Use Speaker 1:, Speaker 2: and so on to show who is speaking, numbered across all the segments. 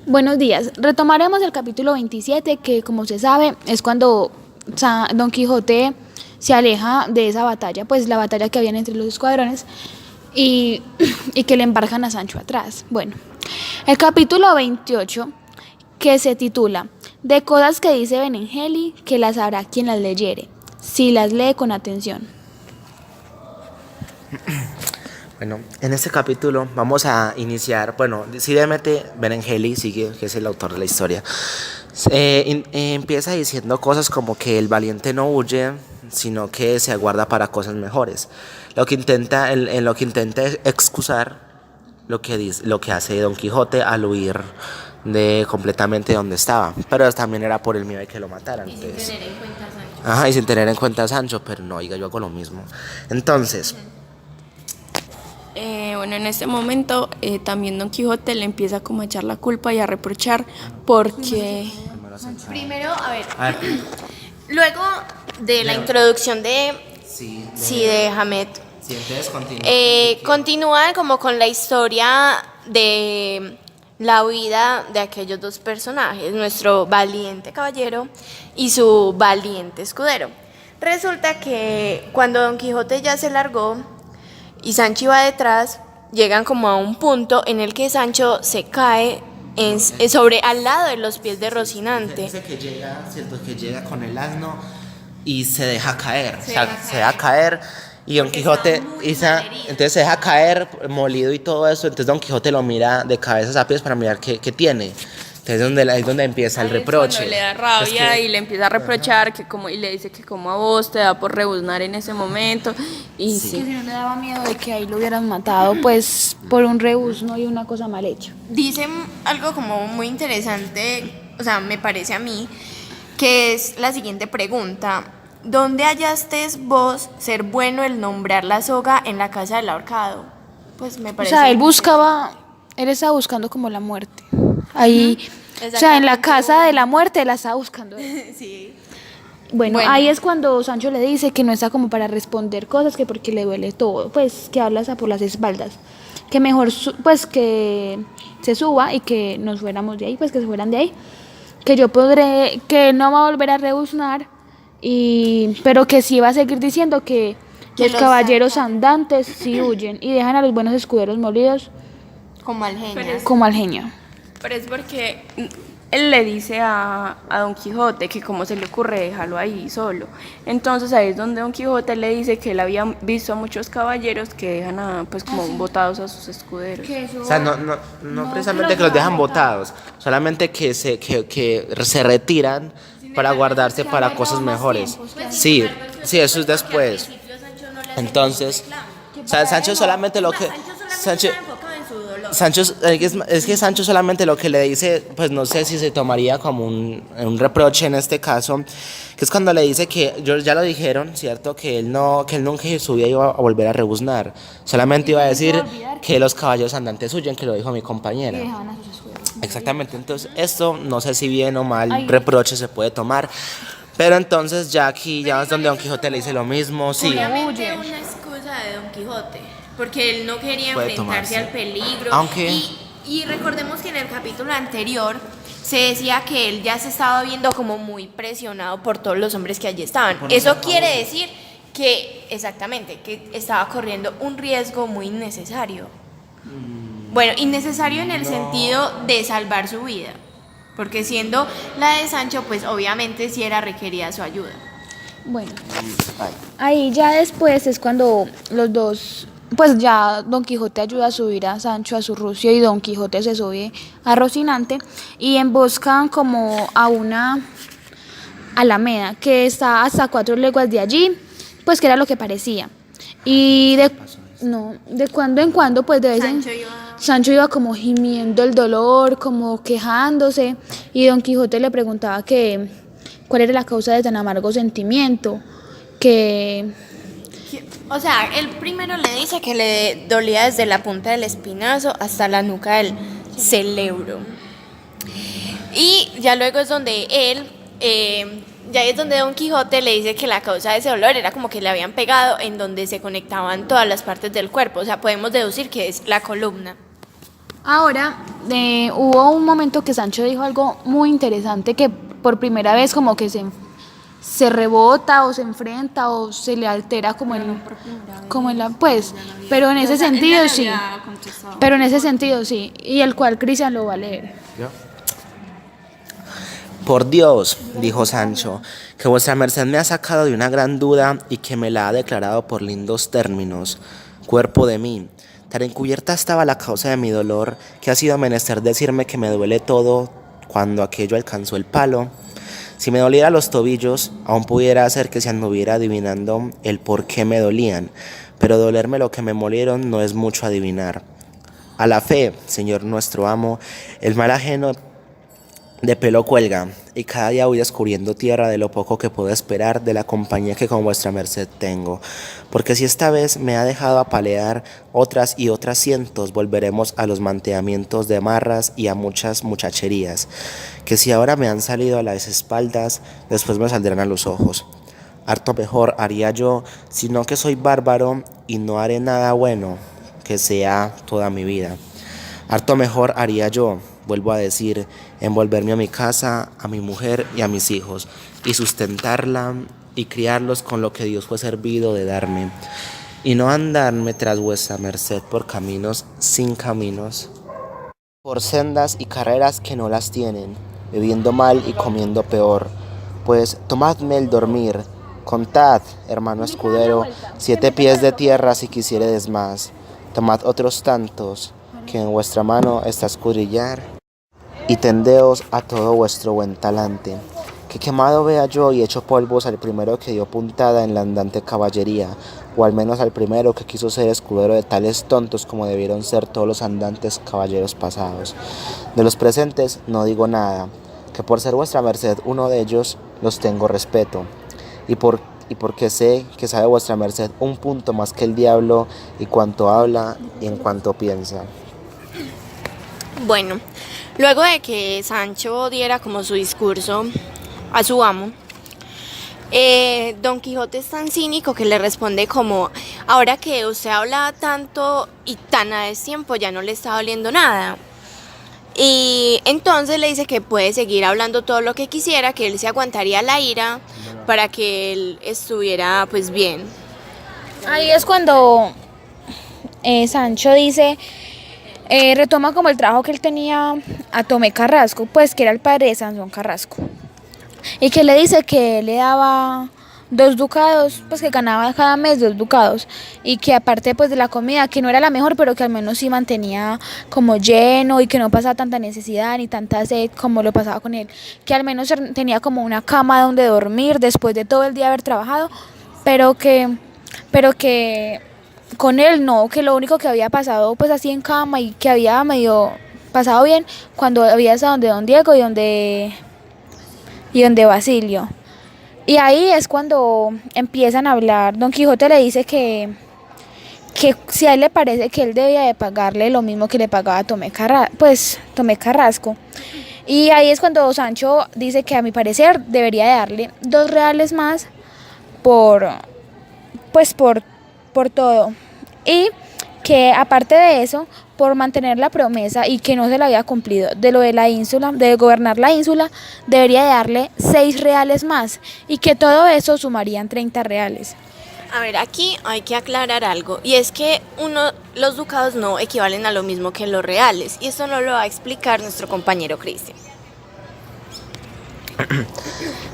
Speaker 1: Buenos días. Retomaremos el capítulo 27, que como se sabe es cuando Don Quijote se aleja de esa batalla, pues la batalla que había entre los escuadrones y, y que le embarcan a Sancho atrás. Bueno, el capítulo 28, que se titula De cosas que dice Benengeli, que las sabrá quien las leyere, si las lee con atención.
Speaker 2: Bueno, en este capítulo vamos a iniciar, simplemente Benengeli sigue, que es el autor de la historia, empieza diciendo cosas como que el valiente no huye, sino que se aguarda para cosas mejores. En lo que intenta excusar lo que hace Don Quijote al huir de completamente donde estaba, pero también era por el miedo de que lo mataran.
Speaker 3: Y sin tener en cuenta a Sancho.
Speaker 2: Ajá, y sin tener en cuenta a Sancho, pero no, oiga, yo hago lo mismo. Entonces,
Speaker 3: Bueno, en este momento también Don Quijote le empieza como a echar la culpa y a reprochar porque...
Speaker 4: Primero, a ver,
Speaker 2: a ver,
Speaker 4: luego de la introducción de de Hamet,
Speaker 2: sí, entonces
Speaker 4: continúan como con la historia de la huida de aquellos dos personajes, nuestro valiente caballero y su valiente escudero. Resulta que cuando Don Quijote ya se largó y Sancho iba detrás, llegan como a un punto en el que Sancho se cae sobre al lado de los pies de Rocinante.
Speaker 2: Dice que llega, cierto, que llega con el asno y se deja caer, se deja caer y Don Quijote, entonces se deja caer molido y todo eso, entonces Don Quijote lo mira de cabezas a pies para mirar qué tiene. Entonces ahí es donde empieza el reproche.
Speaker 3: Cuando le da rabia y le empieza a reprochar y le dice que como a vos te da por rebuznar en ese momento y
Speaker 1: Que si no le daba miedo de que ahí lo hubieran matado, pues por un rebuzno y una cosa mal hecha.
Speaker 4: Dicen algo como muy interesante, o sea, me parece a mí, que es la siguiente pregunta: ¿dónde hallaste vos ser bueno el nombrar la soga en la casa del ahorcado? Pues me
Speaker 1: O
Speaker 4: parece.
Speaker 1: sea, él estaba buscando como la muerte. Ahí, o sea, en la casa de la muerte la estaba buscando.
Speaker 4: Sí.
Speaker 1: Bueno,
Speaker 4: Bueno.
Speaker 1: ahí es cuando Sancho le dice que no está como para responder cosas, que porque le duele todo, pues que habla hasta por las espaldas, que mejor pues que se suba y que nos fuéramos de ahí, pues que se fueran de ahí, que yo podré, que no va a volver a rebuznar, pero que sí va a seguir diciendo que los caballeros andantes sí huyen y dejan a los buenos escuderos molidos
Speaker 4: Como Algenia.
Speaker 1: como al genio.
Speaker 3: pero es porque él le dice a Don Quijote que cómo se le ocurre dejarlo ahí solo. Entonces ahí es donde Don Quijote le dice que él había visto a muchos caballeros que dejan pues como botados a sus escuderos.
Speaker 2: O sea, no precisamente que los dejan botados, solamente que se retiran para guardarse para cosas mejores. Sí, eso es después. Entonces, o sea, Sancho solamente lo que... Sancho, es que Sancho solamente lo que le dice, pues no sé si se tomaría como un reproche en este caso, que es cuando le dice que, ya lo dijeron, ¿cierto? Que él nunca en su vida iba a volver a rebuznar, solamente iba a decir que los caballos andantes huyen, que lo dijo mi compañera. Exactamente, entonces esto no sé si bien o mal reproche se puede tomar, pero entonces ya aquí ya es donde Don Quijote le dice lo mismo, sí.
Speaker 4: Obviamente una excusa de Don Quijote, porque él no quería
Speaker 2: Puede
Speaker 4: enfrentarse
Speaker 2: tomarse.
Speaker 4: al peligro.
Speaker 2: Aunque-
Speaker 4: Y recordemos que en el capítulo anterior se decía que él ya se estaba viendo como muy presionado por todos los hombres que allí estaban. Eso quiere decir que, exactamente, que estaba corriendo un riesgo muy innecesario. Bueno, innecesario en el sentido de salvar su vida, porque siendo la de Sancho, pues obviamente sí era requerida su ayuda.
Speaker 1: Bueno, ahí ya después es cuando los dos, pues ya Don Quijote ayuda a subir a Sancho a su rucio y Don Quijote se sube a Rocinante y emboscan como a una alameda que está hasta 4 leguas de allí, pues que era lo que parecía. Y de cuando en cuando, pues de vez en Sancho iba como gimiendo el dolor, como quejándose, y Don Quijote le preguntaba que cuál era la causa de tan amargo sentimiento, que
Speaker 4: O sea, él primero le dice que le dolía desde la punta del espinazo hasta la nuca del cerebro. Y ya luego es donde ya es donde Don Quijote le dice que la causa de ese dolor era como que le habían pegado en donde se conectaban todas las partes del cuerpo. O sea, podemos deducir que es la columna.
Speaker 1: Ahora, hubo un momento que Sancho dijo algo muy interesante que por primera vez como que se rebota o se enfrenta o se le altera como en la pues, pero en ese sentido sí. Pero en ese sentido sí, y el cual Cristian lo va a leer.
Speaker 2: ¿Yo? Por Dios, dijo Sancho, que vuestra merced me ha sacado de una gran duda y que me la ha declarado por lindos términos. Cuerpo de mí, tan encubierta estaba la causa de mi dolor, que ha sido menester decirme que me duele todo cuando aquello alcanzó el palo. Si me doliera los tobillos, aún pudiera hacer que se anduviera adivinando el por qué me dolían, pero dolerme lo que me molieron no es mucho adivinar. A la fe, Señor nuestro amo, el mal ajeno de pelo cuelga, y cada día voy descubriendo tierra de lo poco que puedo esperar de la compañía que con vuestra merced tengo. Porque si esta vez me ha dejado apalear, otras y otras cientos volveremos a los manteamientos de marras y a muchas muchacherías, que si ahora me han salido a las espaldas, después me saldrán a los ojos. Harto mejor haría yo, sino que soy bárbaro y no haré nada bueno, que sea toda mi vida. Harto mejor haría yo, vuelvo a decir, envolverme a mi casa, a mi mujer y a mis hijos, y sustentarla y criarlos con lo que Dios fue servido de darme, y no andarme tras vuestra merced por caminos sin caminos, por sendas y carreras que no las tienen, bebiendo mal y comiendo peor. Pues tomadme el dormir, contad, hermano escudero, 7 pies de tierra si quisiéredes más, tomad otros tantos, que en vuestra mano está escudrillar, y tendeos a todo vuestro buen talante. Que quemado vea yo y hecho polvos al primero que dio puntada en la andante caballería, o al menos al primero que quiso ser escudero de tales tontos como debieron ser todos los andantes caballeros pasados. De los presentes no digo nada, que por ser vuestra merced uno de ellos, los tengo respeto, y porque sé que sabe vuestra merced un punto más que el diablo, y cuanto habla y en cuanto piensa.
Speaker 4: Bueno, luego de que Sancho diera como su discurso a su amo, Don Quijote es tan cínico que le responde como, ahora que usted habla tanto y tan a destiempo ya no le está doliendo nada. Y entonces le dice que puede seguir hablando todo lo que quisiera, que él se aguantaría la ira para que él estuviera pues bien.
Speaker 1: Ahí es cuando Sancho dice, retoma como el trabajo que él tenía a Tomé Carrasco, pues que era el padre de Sansón Carrasco, y que le dice que él le daba 2 ducados, pues que ganaba cada mes 2 ducados, y que aparte pues de la comida, que no era la mejor, pero que al menos sí mantenía como lleno y que no pasaba tanta necesidad ni tanta sed como lo pasaba con él, que al menos tenía como una cama donde dormir después de todo el día haber trabajado, pero que con él no, que lo único que había pasado pues así en cama y que había medio pasado bien cuando había estado donde Don Diego y donde Basilio. Y ahí es cuando empiezan a hablar. Don Quijote le dice que si a él le parece que él debía de pagarle lo mismo que le pagaba a Tomé Carrasco. Y ahí es cuando Sancho dice que a mi parecer debería de darle 2 reales más por todo. Y que aparte de eso, por mantener la promesa y que no se la había cumplido de lo de la ínsula, de gobernar la ínsula, debería de darle 6 reales más y que todo eso sumarían 30 reales.
Speaker 4: A ver, aquí hay que aclarar algo, y es que los ducados no equivalen a lo mismo que los reales, y esto nos lo va a explicar nuestro compañero Cristian.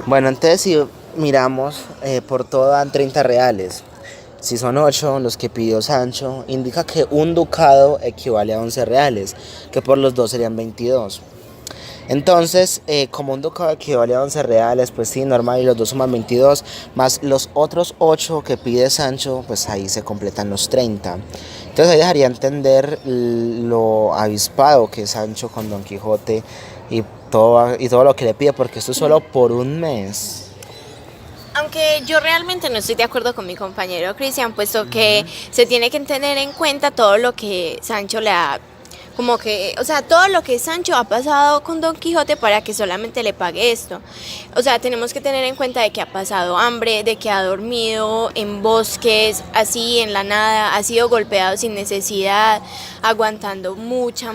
Speaker 2: Bueno, entonces si miramos, por todo dan 30 reales. Si son 8 los que pidió Sancho, indica que un ducado equivale a 11 reales, que por los 2 serían 22. Entonces, como un ducado equivale a 11 reales, pues sí, normal, y los 2 suman 22, más los otros 8 que pide Sancho, pues ahí se completan los 30. Entonces ahí dejaría entender lo avispado que es Sancho con Don Quijote y todo lo que le pide, porque esto es solo por un mes.
Speaker 4: Aunque yo realmente no estoy de acuerdo con mi compañero Cristian, puesto que se tiene que tener en cuenta todo lo que Sancho le ha como que, o sea, todo lo que Sancho ha pasado con Don Quijote para que solamente le pague esto. O sea, tenemos que tener en cuenta de que ha pasado hambre, de que ha dormido en bosques, así en la nada, ha sido golpeado sin necesidad, aguantando mucha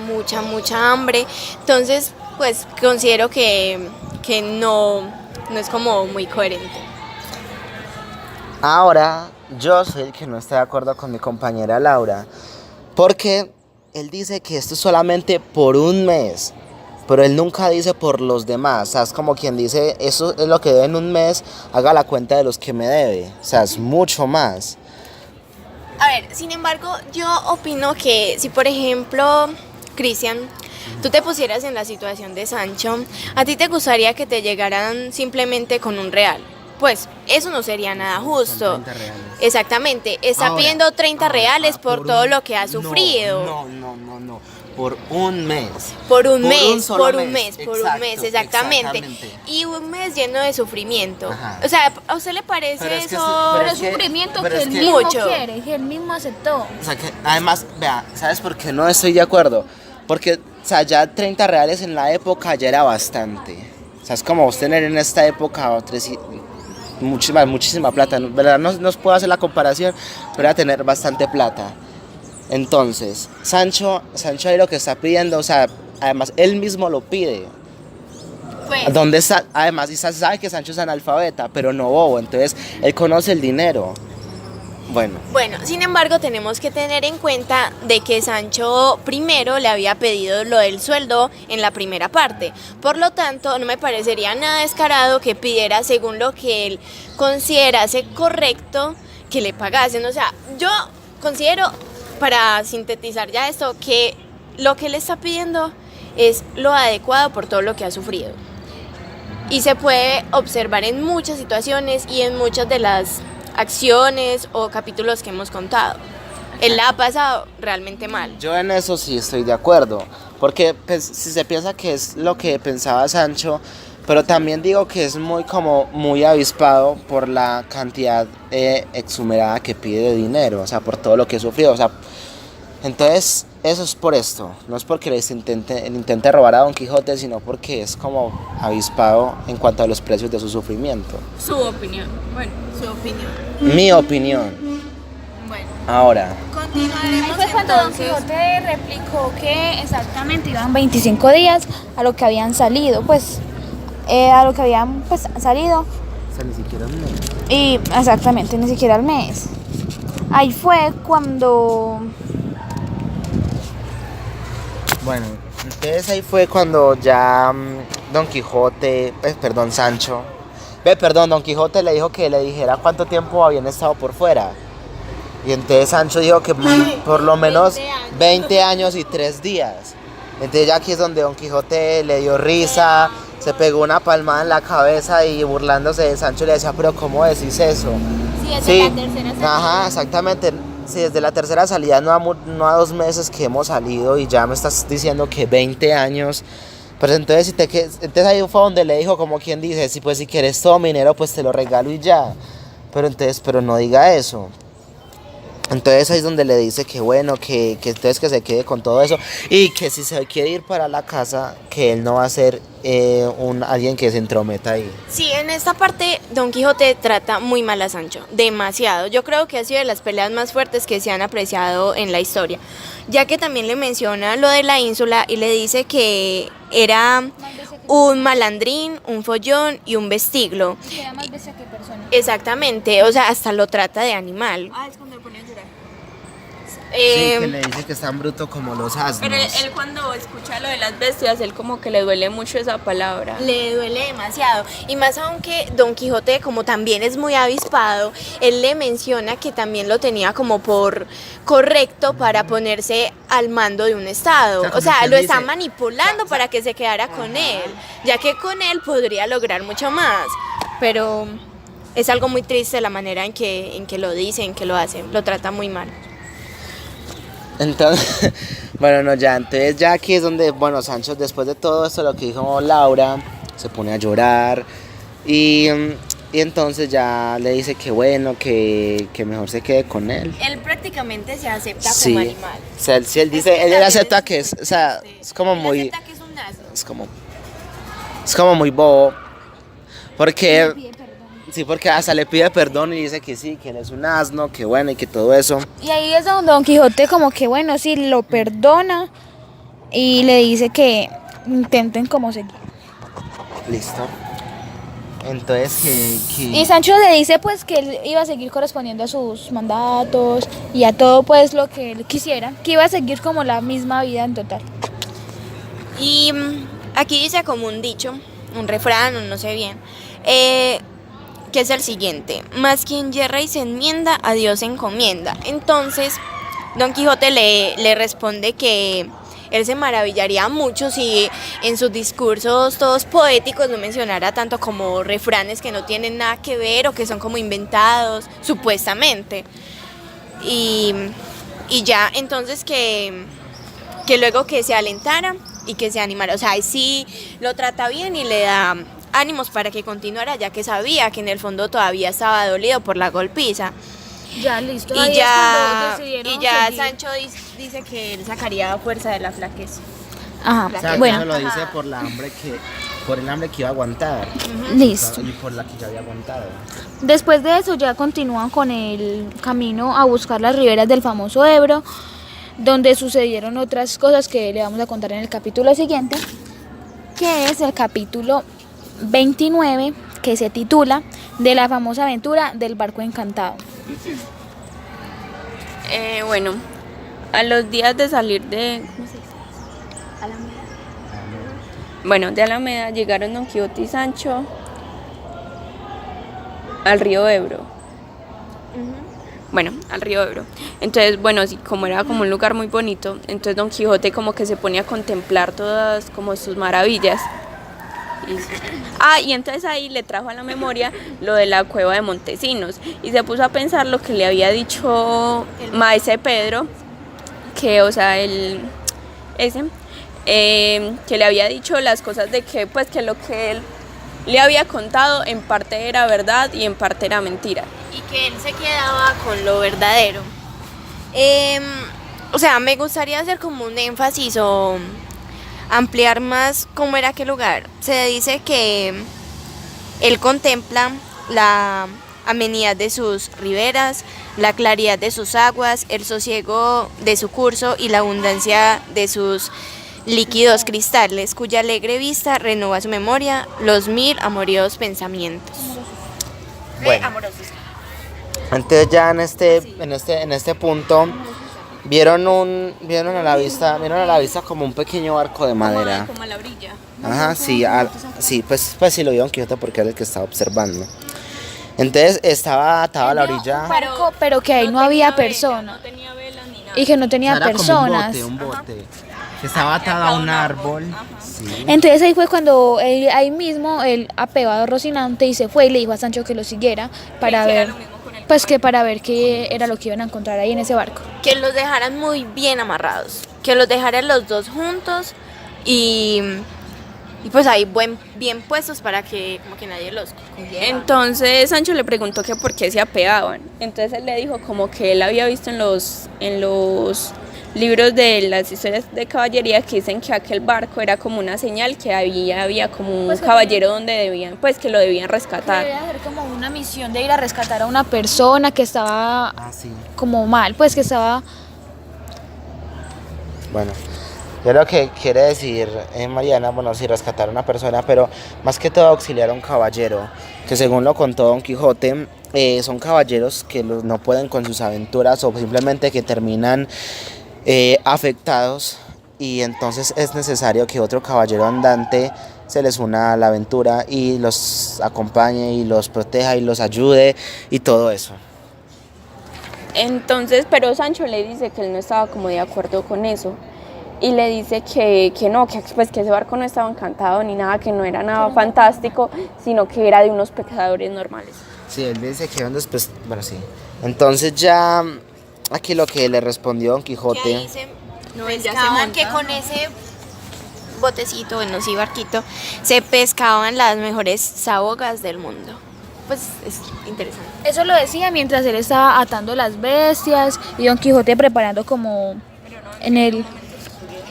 Speaker 4: hambre. Entonces, pues considero que no es como muy coherente.
Speaker 2: Ahora, yo soy el que no está de acuerdo con mi compañera Laura, porque él dice que esto es solamente por un mes, pero él nunca dice por los demás. O sea, es como quien dice, eso es lo que debe en un mes, haga la cuenta de los que me debe. O sea, es mucho más.
Speaker 4: A ver, sin embargo, yo opino que si por ejemplo, Cristian, tú te pusieras en la situación de Sancho, ¿a ti te gustaría que te llegaran simplemente con un real? Pues eso no sería nada justo.
Speaker 2: 30 reales.
Speaker 4: Exactamente, está pidiendo 30 reales por todo lo que ha sufrido.
Speaker 2: No, por un mes.
Speaker 4: Por un mes,
Speaker 2: Exactamente.
Speaker 4: Y un mes lleno de sufrimiento.
Speaker 2: Ajá.
Speaker 4: O sea, ¿a usted le parece
Speaker 2: Pero es que
Speaker 4: eso?
Speaker 1: Pero es sufrimiento
Speaker 2: pero
Speaker 1: que
Speaker 2: es
Speaker 1: él
Speaker 2: que-
Speaker 1: mismo
Speaker 4: Mucho.
Speaker 1: quiere, que él mismo aceptó.
Speaker 2: O sea, que además, vea, ¿sabes por qué no estoy de acuerdo? Porque, o sea, ya 30 reales en la época ya era bastante. O sea, es como vos tener en esta época muchísima plata. ¿Verdad? No puedo hacer la comparación, pero era tener bastante plata. Entonces, Sancho ahí lo que está pidiendo, o sea, además él mismo lo pide.
Speaker 4: Pues,
Speaker 2: ¿Dónde está? Además, y sabe que Sancho es analfabeta, pero no bobo, entonces él conoce el dinero. Bueno,
Speaker 4: sin embargo, tenemos que tener en cuenta de que Sancho primero le había pedido lo del sueldo en la primera parte. Por lo tanto, no me parecería nada descarado que pidiera según lo que él considerase correcto que le pagasen. O sea, yo considero, para sintetizar ya esto, que lo que él está pidiendo es lo adecuado por todo lo que ha sufrido. Y se puede observar en muchas situaciones y en muchas de las acciones o capítulos que hemos contado. Él la ha pasado realmente mal.
Speaker 2: yo en eso sí estoy de acuerdo, porque pues, si se piensa que es lo que pensaba Sancho, pero también digo que es muy avispado por la cantidad exuberada que pide de dinero, o sea, por todo lo que sufrió, o sea, entonces eso es por esto, no es porque les intente robar a Don Quijote, sino porque es como avispado en cuanto a los precios de su sufrimiento.
Speaker 3: Su opinión. Bueno,
Speaker 4: Su opinión.
Speaker 2: Mi opinión.
Speaker 4: Bueno,
Speaker 2: Ahora,
Speaker 1: Ahí
Speaker 4: continuaremos
Speaker 1: fue cuando Don
Speaker 4: entonces.
Speaker 1: Quijote replicó que exactamente iban 25 días a lo que habían salido, pues, a lo que habían pues salido.
Speaker 2: o sea, ni siquiera un mes.
Speaker 1: Y exactamente, ni siquiera al mes. Ahí fue cuando...
Speaker 2: Bueno, entonces ahí fue cuando ya Sancho, Don Quijote le dijo que le dijera cuánto tiempo habían estado por fuera. Y entonces Sancho dijo que por lo menos 20 años y 3 días. Entonces ya aquí es donde Don Quijote le dio risa, se pegó una palmada en la cabeza y burlándose de Sancho le decía, pero ¿cómo decís eso?
Speaker 4: Sí, es
Speaker 2: Sí,
Speaker 4: la tercera salida.
Speaker 2: ajá, exactamente. Sí, desde la tercera salida, no a 2 meses que hemos salido y ya me estás diciendo que 20 años. Pues entonces, entonces ahí fue donde le dijo, como quien dice, si quieres todo mi dinero, pues te lo regalo y ya. Pero no diga eso. Entonces ahí es donde le dice que bueno, que entonces que se quede con todo eso y que si se quiere ir para la casa, que él no va a ser alguien que se entrometa ahí.
Speaker 4: Sí, en esta parte Don Quijote trata muy mal a Sancho, demasiado. Yo creo que ha sido de las peleas más fuertes que se han apreciado en la historia, ya que también le menciona lo de la ínsula y le dice que era un malandrín, un follón y un vestiglo.
Speaker 1: Era más bestia que persona.
Speaker 4: Exactamente, o sea, hasta lo trata de animal.
Speaker 3: Ah, es cuando le pone a llorar.
Speaker 2: Sí, que le dice que es tan bruto como los asnos.
Speaker 3: Pero él cuando escucha lo de las bestias, él como que le duele mucho esa palabra.
Speaker 4: Le duele demasiado. Y más aunque Don Quijote, como también es muy avispado, él le menciona que también lo tenía como por correcto para ponerse al mando de un estado.
Speaker 2: O sea,
Speaker 4: O sea,
Speaker 2: como quien
Speaker 4: lo está
Speaker 2: dice,
Speaker 4: manipulando para que se quedara con él, ya que con él podría lograr mucho más. Pero es algo muy triste la manera en que lo dice, en que lo hace. Lo trata muy mal.
Speaker 2: Entonces, bueno, no, ya, entonces ya aquí es donde, bueno, Sancho, después de todo esto, lo que dijo Laura, se pone a llorar y entonces ya le dice que bueno, que mejor se quede con él.
Speaker 4: Él prácticamente se acepta
Speaker 2: Sí.
Speaker 4: como animal.
Speaker 2: O sea, si él dice, él acepta que es, o sea, es como muy,
Speaker 4: Acepta que es un asno.
Speaker 2: es como muy bobo, porque, sí, porque hasta le pide perdón y dice que sí, que él es un asno, que bueno y que todo eso.
Speaker 1: Y ahí es donde Don Quijote como que bueno, sí, lo perdona y le dice que intenten como seguir.
Speaker 2: Listo. Entonces
Speaker 1: Y Sancho le dice pues que él iba a seguir correspondiendo a sus mandatos y a todo pues lo que él quisiera, que iba a seguir como la misma vida en total.
Speaker 4: Y aquí dice como un dicho, un refrán, o no sé bien, que es el siguiente: más quien yerra y se enmienda, a Dios se encomienda. Entonces, Don Quijote le responde que él se maravillaría mucho si en sus discursos todos poéticos no mencionara tanto como refranes que no tienen nada que ver o que son como inventados, supuestamente. Y ya, entonces que luego que se alentara y que se animara, o sea, sí lo trata bien y le da ánimos para que continuara, ya que sabía que en el fondo todavía estaba dolido por la golpiza.
Speaker 1: Ya, listo.
Speaker 4: Y
Speaker 1: ahí es
Speaker 4: ya,
Speaker 1: cuando decidieron
Speaker 4: y ya
Speaker 1: seguir.
Speaker 4: Sancho dice que él sacaría fuerza de la flaqueza.
Speaker 1: Ajá,
Speaker 2: o sea,
Speaker 1: bueno,
Speaker 2: eso lo dice por el hambre que iba a aguantar
Speaker 1: listo.
Speaker 2: y por la que ya había aguantado.
Speaker 1: Después de eso ya continúan con el camino a buscar las riberas del famoso Ebro, donde sucedieron otras cosas que le vamos a contar en el capítulo siguiente, que es el capítulo 29, que se titula De la famosa aventura del barco encantado.
Speaker 3: Bueno, a los días de salir de... ¿cómo se dice? Bueno, de Alameda llegaron Don Quijote y Sancho al río Ebro. Bueno, al río Ebro. Entonces, bueno, sí, como era como un lugar muy bonito, entonces Don Quijote como que se ponía a contemplar todas como sus maravillas. Y entonces ahí le trajo a la memoria lo de la cueva de Montesinos y se puso a pensar lo que le había dicho Maese Pedro, que, o sea, que le había dicho las cosas de que, pues, que lo que él le había contado en parte era verdad y en parte era mentira.
Speaker 4: Y que él se quedaba con lo verdadero. O sea, me gustaría hacer como un énfasis o ampliar más cómo era aquel lugar. Se dice que él contempla la amenidad de sus riberas, la claridad de sus aguas, el sosiego de su curso y la abundancia de sus líquidos cristales, cuya alegre vista renueva su memoria, los 1000 amoríos pensamientos.
Speaker 2: Bueno,
Speaker 4: Amorosos.
Speaker 2: entonces ya en este punto vieron a la vista como un pequeño barco de madera.
Speaker 3: Como a la orilla.
Speaker 2: Ajá, sí, sí, pues sí lo vio Don Quijote porque era el que estaba observando. Entonces estaba atado a la orilla.
Speaker 1: Barco, pero que ahí no había personas.
Speaker 3: No tenía vela ni nada.
Speaker 1: Y que no tenía
Speaker 2: Era como
Speaker 1: personas.
Speaker 2: un bote. Que estaba atado a un árbol. Sí.
Speaker 1: Entonces ahí fue cuando ahí mismo él apegó a Rocinante y se fue y le dijo a Sancho que lo siguiera para ver, pues que para ver qué era lo que iban a encontrar ahí en ese barco.
Speaker 4: Que los dejaran muy bien amarrados, que los dejaran los dos juntos y pues ahí bien puestos para que como que nadie los cogiera.
Speaker 3: Entonces Sancho le preguntó que por qué se apeaban. Entonces él le dijo como que él había visto en los libros de las historias de caballería que dicen que aquel barco era como una señal que había como un
Speaker 1: Pues que
Speaker 3: caballero donde debían, pues que lo debían rescatar.
Speaker 1: Debe hacer como una misión de ir a rescatar a una persona que estaba
Speaker 2: Sí.
Speaker 1: como mal, pues que estaba...
Speaker 2: Bueno, yo lo que quiere decir Mariana, bueno, sí, rescatar a una persona, pero más que todo auxiliar a un caballero, que según lo contó Don Quijote, son caballeros que no pueden con sus aventuras o simplemente que terminan afectados y entonces es necesario que otro caballero andante se les una a la aventura y los acompañe y los proteja y los ayude y todo eso.
Speaker 3: Entonces, pero Sancho le dice que él no estaba como de acuerdo con eso. Y le dice que no, que pues que ese barco no estaba encantado ni nada, que no era nada fantástico, sino que era de unos pescadores normales.
Speaker 2: Sí, él dice que después, bueno, sí. Entonces ya aquí lo que le respondió Don
Speaker 4: Que
Speaker 2: Quijote.
Speaker 4: ahí
Speaker 3: No,
Speaker 4: pescaban, que con ese botecito, bueno, sí, barquito, se pescaban las mejores sabogas del mundo. Pues es interesante.
Speaker 1: Eso lo decía mientras él estaba atando las bestias y Don Quijote preparando como en el...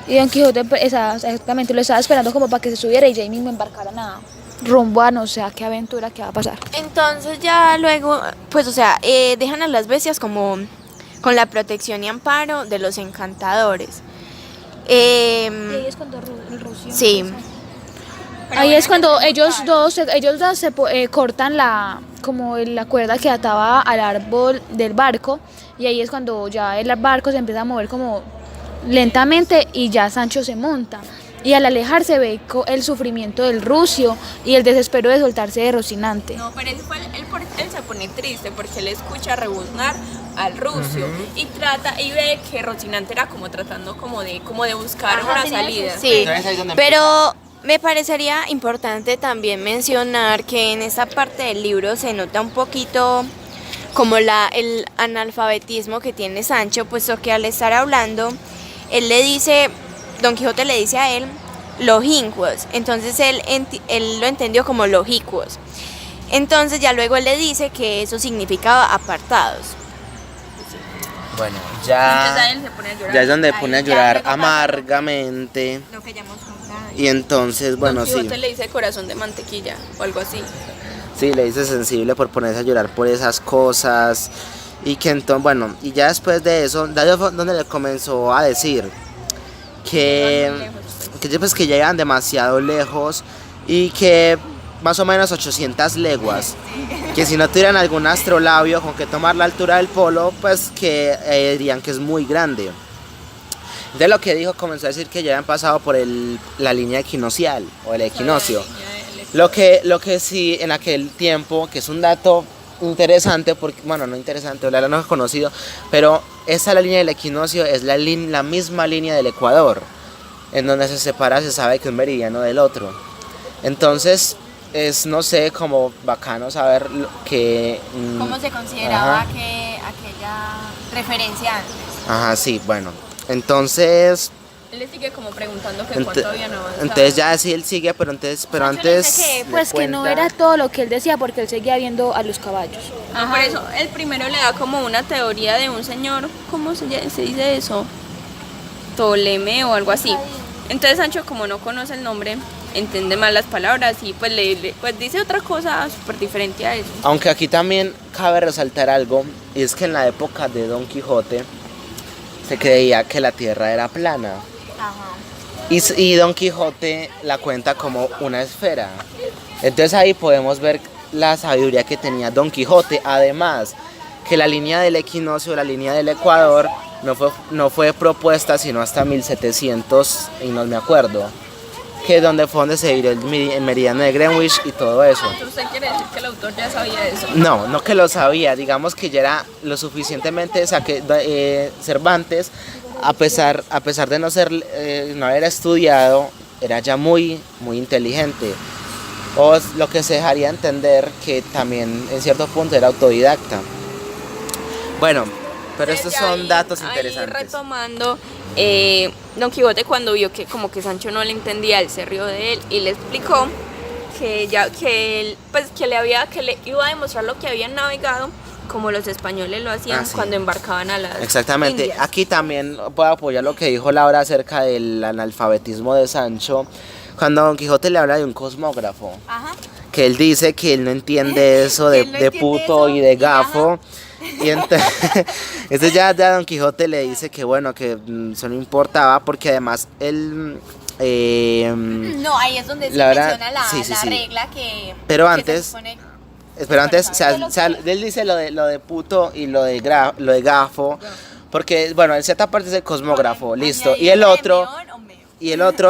Speaker 1: Y Don Quijote pues, exactamente lo estaba esperando como para que se subiera y ya ahí mismo embarcaran a rumbo a no sé a qué aventura que va a pasar.
Speaker 4: Entonces ya luego, pues o sea, dejan a las bestias como con la protección y amparo de los encantadores.
Speaker 1: Y ahí es cuando el Rucio...
Speaker 4: Sí.
Speaker 1: Ahí es cuando ellos dos cortan la cuerda que ataba al árbol del barco y ahí es cuando ya el barco se empieza a mover como lentamente y ya Sancho se monta y al alejarse ve el sufrimiento del Rucio y el desespero de soltarse de Rocinante.
Speaker 3: No, pero él se pone triste porque él escucha rebuznar al Rucio y trata y ve que Rocinante era como tratando como de buscar una salida.
Speaker 4: Sí, pero me parecería importante también mencionar que en esta parte del libro se nota un poquito como el analfabetismo que tiene Sancho, puesto que al estar hablando, Don Quijote le dice a él loginquos, entonces él lo entendió como logicuos. Entonces ya luego él le dice que eso significaba apartados.
Speaker 2: Bueno,
Speaker 3: Entonces
Speaker 2: ya,
Speaker 3: él se pone a llorar.
Speaker 2: ya es donde
Speaker 4: Ahí
Speaker 2: pone a
Speaker 4: ya
Speaker 2: llorar
Speaker 4: luego pasa
Speaker 2: amargamente.
Speaker 4: Lo que ya hemos contado.
Speaker 2: Y entonces, bueno,
Speaker 3: Don
Speaker 2: sí.
Speaker 3: Quijote le dice corazón de mantequilla o algo así.
Speaker 2: Sí, le dice sensible por ponerse a llorar por esas cosas. Y que entonces, bueno, y ya después de eso, ya fue donde le comenzó a decir que pues que ya iban demasiado lejos y que más o menos 800 leguas. Que si no tuvieran algún astrolabio con que tomar la altura del polo, pues que dirían que es muy grande. De lo que dijo, comenzó a decir que ya habían pasado por la línea equinocial o el equinoccio. Lo que sí en aquel tiempo, que es un dato interesante, porque, bueno, no interesante, la verdad no es conocido, pero la línea del equinoccio es la misma línea del Ecuador, en donde se separa, se sabe que un meridiano del otro. Entonces, es, no sé, como bacano saber que...
Speaker 4: ¿Cómo se consideraba
Speaker 2: Ajá.
Speaker 4: aquella referencia antes?
Speaker 2: Ajá, sí, bueno. Entonces...
Speaker 3: Él le sigue como preguntando que cuánto habían avanzado.
Speaker 2: Entonces ya sí él sigue, pero antes
Speaker 1: Que, pues
Speaker 2: le
Speaker 1: que no
Speaker 2: cuenta-
Speaker 1: era todo lo que él decía porque él seguía viendo a los caballos.
Speaker 3: Por eso, él primero le da como una teoría de un señor, ¿cómo se dice eso? Ptolomeo o algo así. Entonces Sancho, como no conoce el nombre, entiende mal las palabras y pues pues dice otra cosa súper diferente a eso.
Speaker 2: Aunque aquí también cabe resaltar algo, y es que en la época de Don Quijote se creía que la tierra era plana. Y Don Quijote la cuenta como una esfera. Entonces ahí podemos ver la sabiduría que tenía Don Quijote. Además, que la línea del equinoccio, la línea del Ecuador, no fue propuesta sino hasta 1700, y no me acuerdo, que donde fue donde se dio el meridiano de Greenwich y todo eso.
Speaker 3: Entonces, ¿usted quiere decir que el autor ya sabía eso?
Speaker 2: No que lo sabía, digamos que ya era lo suficientemente, Cervantes, a pesar de no haber estudiado, era ya muy, muy inteligente. O lo que se dejaría entender que también en cierto punto era autodidacta. Bueno, pero estos son datos interesantes.
Speaker 3: Retomando, Don Quijote cuando vio que como que Sancho no le entendía, él se rió de él y le explicó que él que le iba a demostrar lo que habían navegado como los españoles lo hacían
Speaker 2: Sí.
Speaker 3: cuando embarcaban a las
Speaker 2: Exactamente.
Speaker 3: Indias.
Speaker 2: Aquí también puedo apoyar lo que dijo Laura acerca del analfabetismo de Sancho. Cuando Don Quijote le habla de un cosmógrafo, que él dice que él no entiende eso
Speaker 4: Que él no
Speaker 2: de
Speaker 4: entiende
Speaker 2: puto
Speaker 4: eso,
Speaker 2: y de
Speaker 4: y
Speaker 2: gafo. Y entonces ya Don Quijote le dice que bueno, que eso no importaba porque además él...
Speaker 4: No, ahí es donde se
Speaker 2: La verdad,
Speaker 4: menciona la
Speaker 2: sí.
Speaker 4: regla que...
Speaker 2: Pero
Speaker 4: que se
Speaker 2: antes-
Speaker 4: supone-
Speaker 2: Pero antes,
Speaker 4: Bueno,
Speaker 2: él dice lo de puto y lo de gafo, porque, bueno, en cierta parte es el cosmógrafo, listo. Y el otro,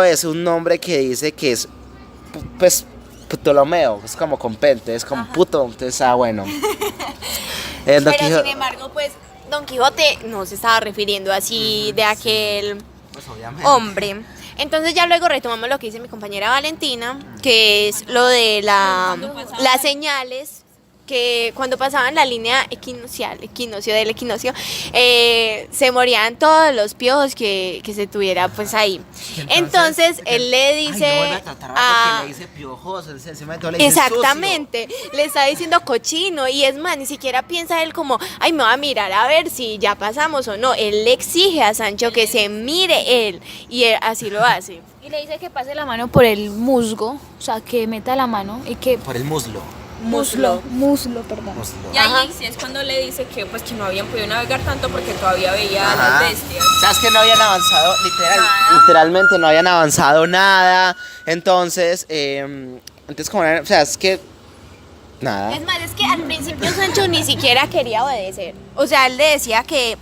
Speaker 2: es un nombre que dice que es, pues, Ptolomeo, es como con pente, es como puto, entonces, bueno. Don
Speaker 4: Pero
Speaker 2: Quijote-
Speaker 4: sin embargo, pues, Don Quijote no se estaba refiriendo así de aquel
Speaker 2: pues, obviamente.
Speaker 4: hombre. Entonces ya luego retomamos lo que dice mi compañera Valentina, que es lo de las señales que cuando pasaban la línea del equinoccio, se morían todos los piojos que se tuviera pues ahí. Entonces él le dice
Speaker 2: le dice piojos, encima de todo le dice
Speaker 4: exactamente, le está diciendo cochino y es más, ni siquiera piensa él como, ay, me va a mirar a ver si ya pasamos o no. Él le exige a Sancho que se mire él y él así lo hace.
Speaker 1: Y le dice que pase la mano por el musgo, o sea, que meta la mano y que...
Speaker 2: por el muslo.
Speaker 1: Muslo, perdón.
Speaker 3: Y ahí sí es cuando le dice que pues que no habían podido navegar tanto porque todavía veía a
Speaker 2: Ajá.
Speaker 3: las bestias.
Speaker 2: ¿Sabes que no habían avanzado? Literalmente no habían avanzado nada. Entonces, como, o sea, es que nada.
Speaker 4: Es más, es que al principio Sancho ni siquiera quería obedecer. O sea, él le decía que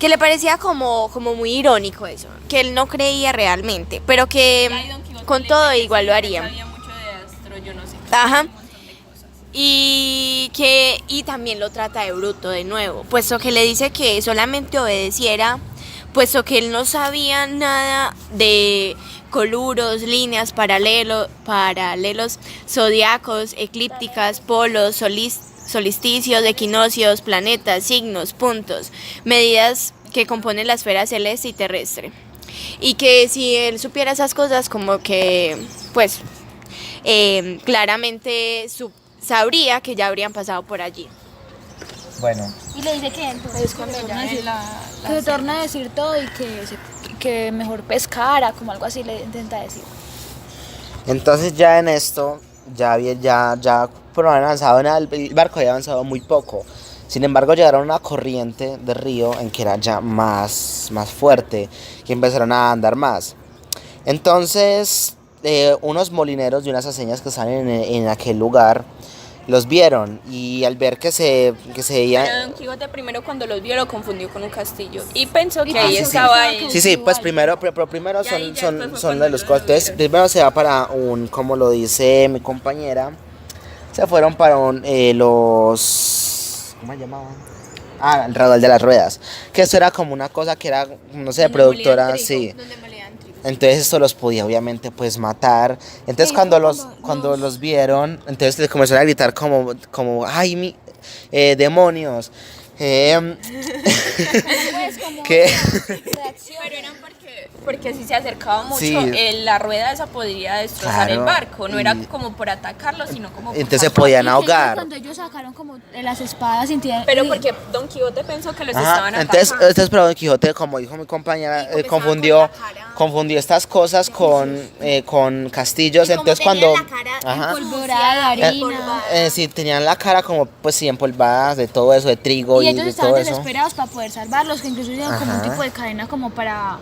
Speaker 4: le parecía como muy irónico eso, que él no creía realmente, pero que
Speaker 3: Y ahí Don Quijote
Speaker 4: con
Speaker 3: le
Speaker 4: todo
Speaker 3: dice que
Speaker 4: igual
Speaker 3: sí,
Speaker 4: lo
Speaker 3: que
Speaker 4: haría.
Speaker 3: sabía mucho de astro, yo no sé.
Speaker 4: Ajá. Y también lo trata de bruto de nuevo, puesto que le dice que solamente obedeciera, puesto que él no sabía nada de coluros, líneas, paralelos, zodiacos, eclípticas, polos, solsticios, equinoccios, planetas, signos, puntos, medidas que componen la esfera celeste y terrestre. Y que si él supiera esas cosas, como que, pues, claramente sabría que ya habrían pasado por allí.
Speaker 2: Bueno,
Speaker 1: Y le dice que entonces que se torna a decir todo y que mejor pescara, como algo así le intenta decir.
Speaker 2: entonces ya en esto, ya pero no han avanzado nada, el barco había avanzado muy poco. Sin embargo, llegaron a una corriente de río en que era ya más fuerte, que empezaron a andar más. Entonces, unos molineros de unas aceñas que están en aquel lugar los vieron y al ver que se
Speaker 3: Pero
Speaker 2: veía...
Speaker 3: Don Quijote primero cuando los vio lo confundió con un castillo y pensó que
Speaker 1: Ah,
Speaker 3: ahí
Speaker 1: sí,
Speaker 3: estaba
Speaker 1: sí.
Speaker 3: él.
Speaker 2: Sí, pues primero, pero primero
Speaker 3: Y ahí ya
Speaker 2: son
Speaker 3: después fue
Speaker 2: de
Speaker 3: cuando
Speaker 2: los
Speaker 3: lo
Speaker 2: costos. Entonces,
Speaker 3: vieron.
Speaker 2: primero se va para como lo dice mi compañera, se fueron para los... ¿Cómo se llamaban? Ah, el raudal de las ruedas. Que eso era como una cosa que era, no sé,
Speaker 3: Donde
Speaker 2: productora,
Speaker 3: molían trigo.
Speaker 2: sí.
Speaker 4: Donde molían trigo.
Speaker 2: Entonces esto los podía obviamente pues matar. Entonces
Speaker 1: Sí,
Speaker 2: cuando los vieron, entonces les comenzaron a gritar como ay, demonios.
Speaker 1: Pues como
Speaker 2: que
Speaker 3: Pero eran porque si se acercaba mucho,
Speaker 2: Sí.
Speaker 3: La rueda esa podría destrozar
Speaker 2: Claro,
Speaker 3: el barco. No era
Speaker 2: y-
Speaker 3: como por atacarlo, sino como por
Speaker 2: entonces se
Speaker 3: salvar.
Speaker 2: podían
Speaker 1: Y que
Speaker 2: ahogar.
Speaker 1: cuando ellos sacaron como de las espadas sintieron...
Speaker 3: Pero porque Don Quijote pensó que los estaban
Speaker 2: Ajá, entonces,
Speaker 3: atacando.
Speaker 2: pero Don Quijote, como dijo mi compañera,
Speaker 4: Sí,
Speaker 2: confundió
Speaker 4: comenzaban con la cara.
Speaker 2: confundió estas cosas con castillos.
Speaker 4: Y como
Speaker 2: Entonces
Speaker 4: tenían
Speaker 2: cuando
Speaker 4: la cara
Speaker 2: ajá,
Speaker 1: empolvorada de harina.
Speaker 4: empolvada.
Speaker 2: sí, tenían la cara como pues sí empolvadas de todo eso, de trigo
Speaker 1: Y
Speaker 2: y
Speaker 1: ellos
Speaker 2: de
Speaker 1: estaban
Speaker 2: todo eso.
Speaker 1: desesperados para poder salvarlos, que incluso hicieron como un
Speaker 2: Ajá.
Speaker 1: tipo de cadena como para...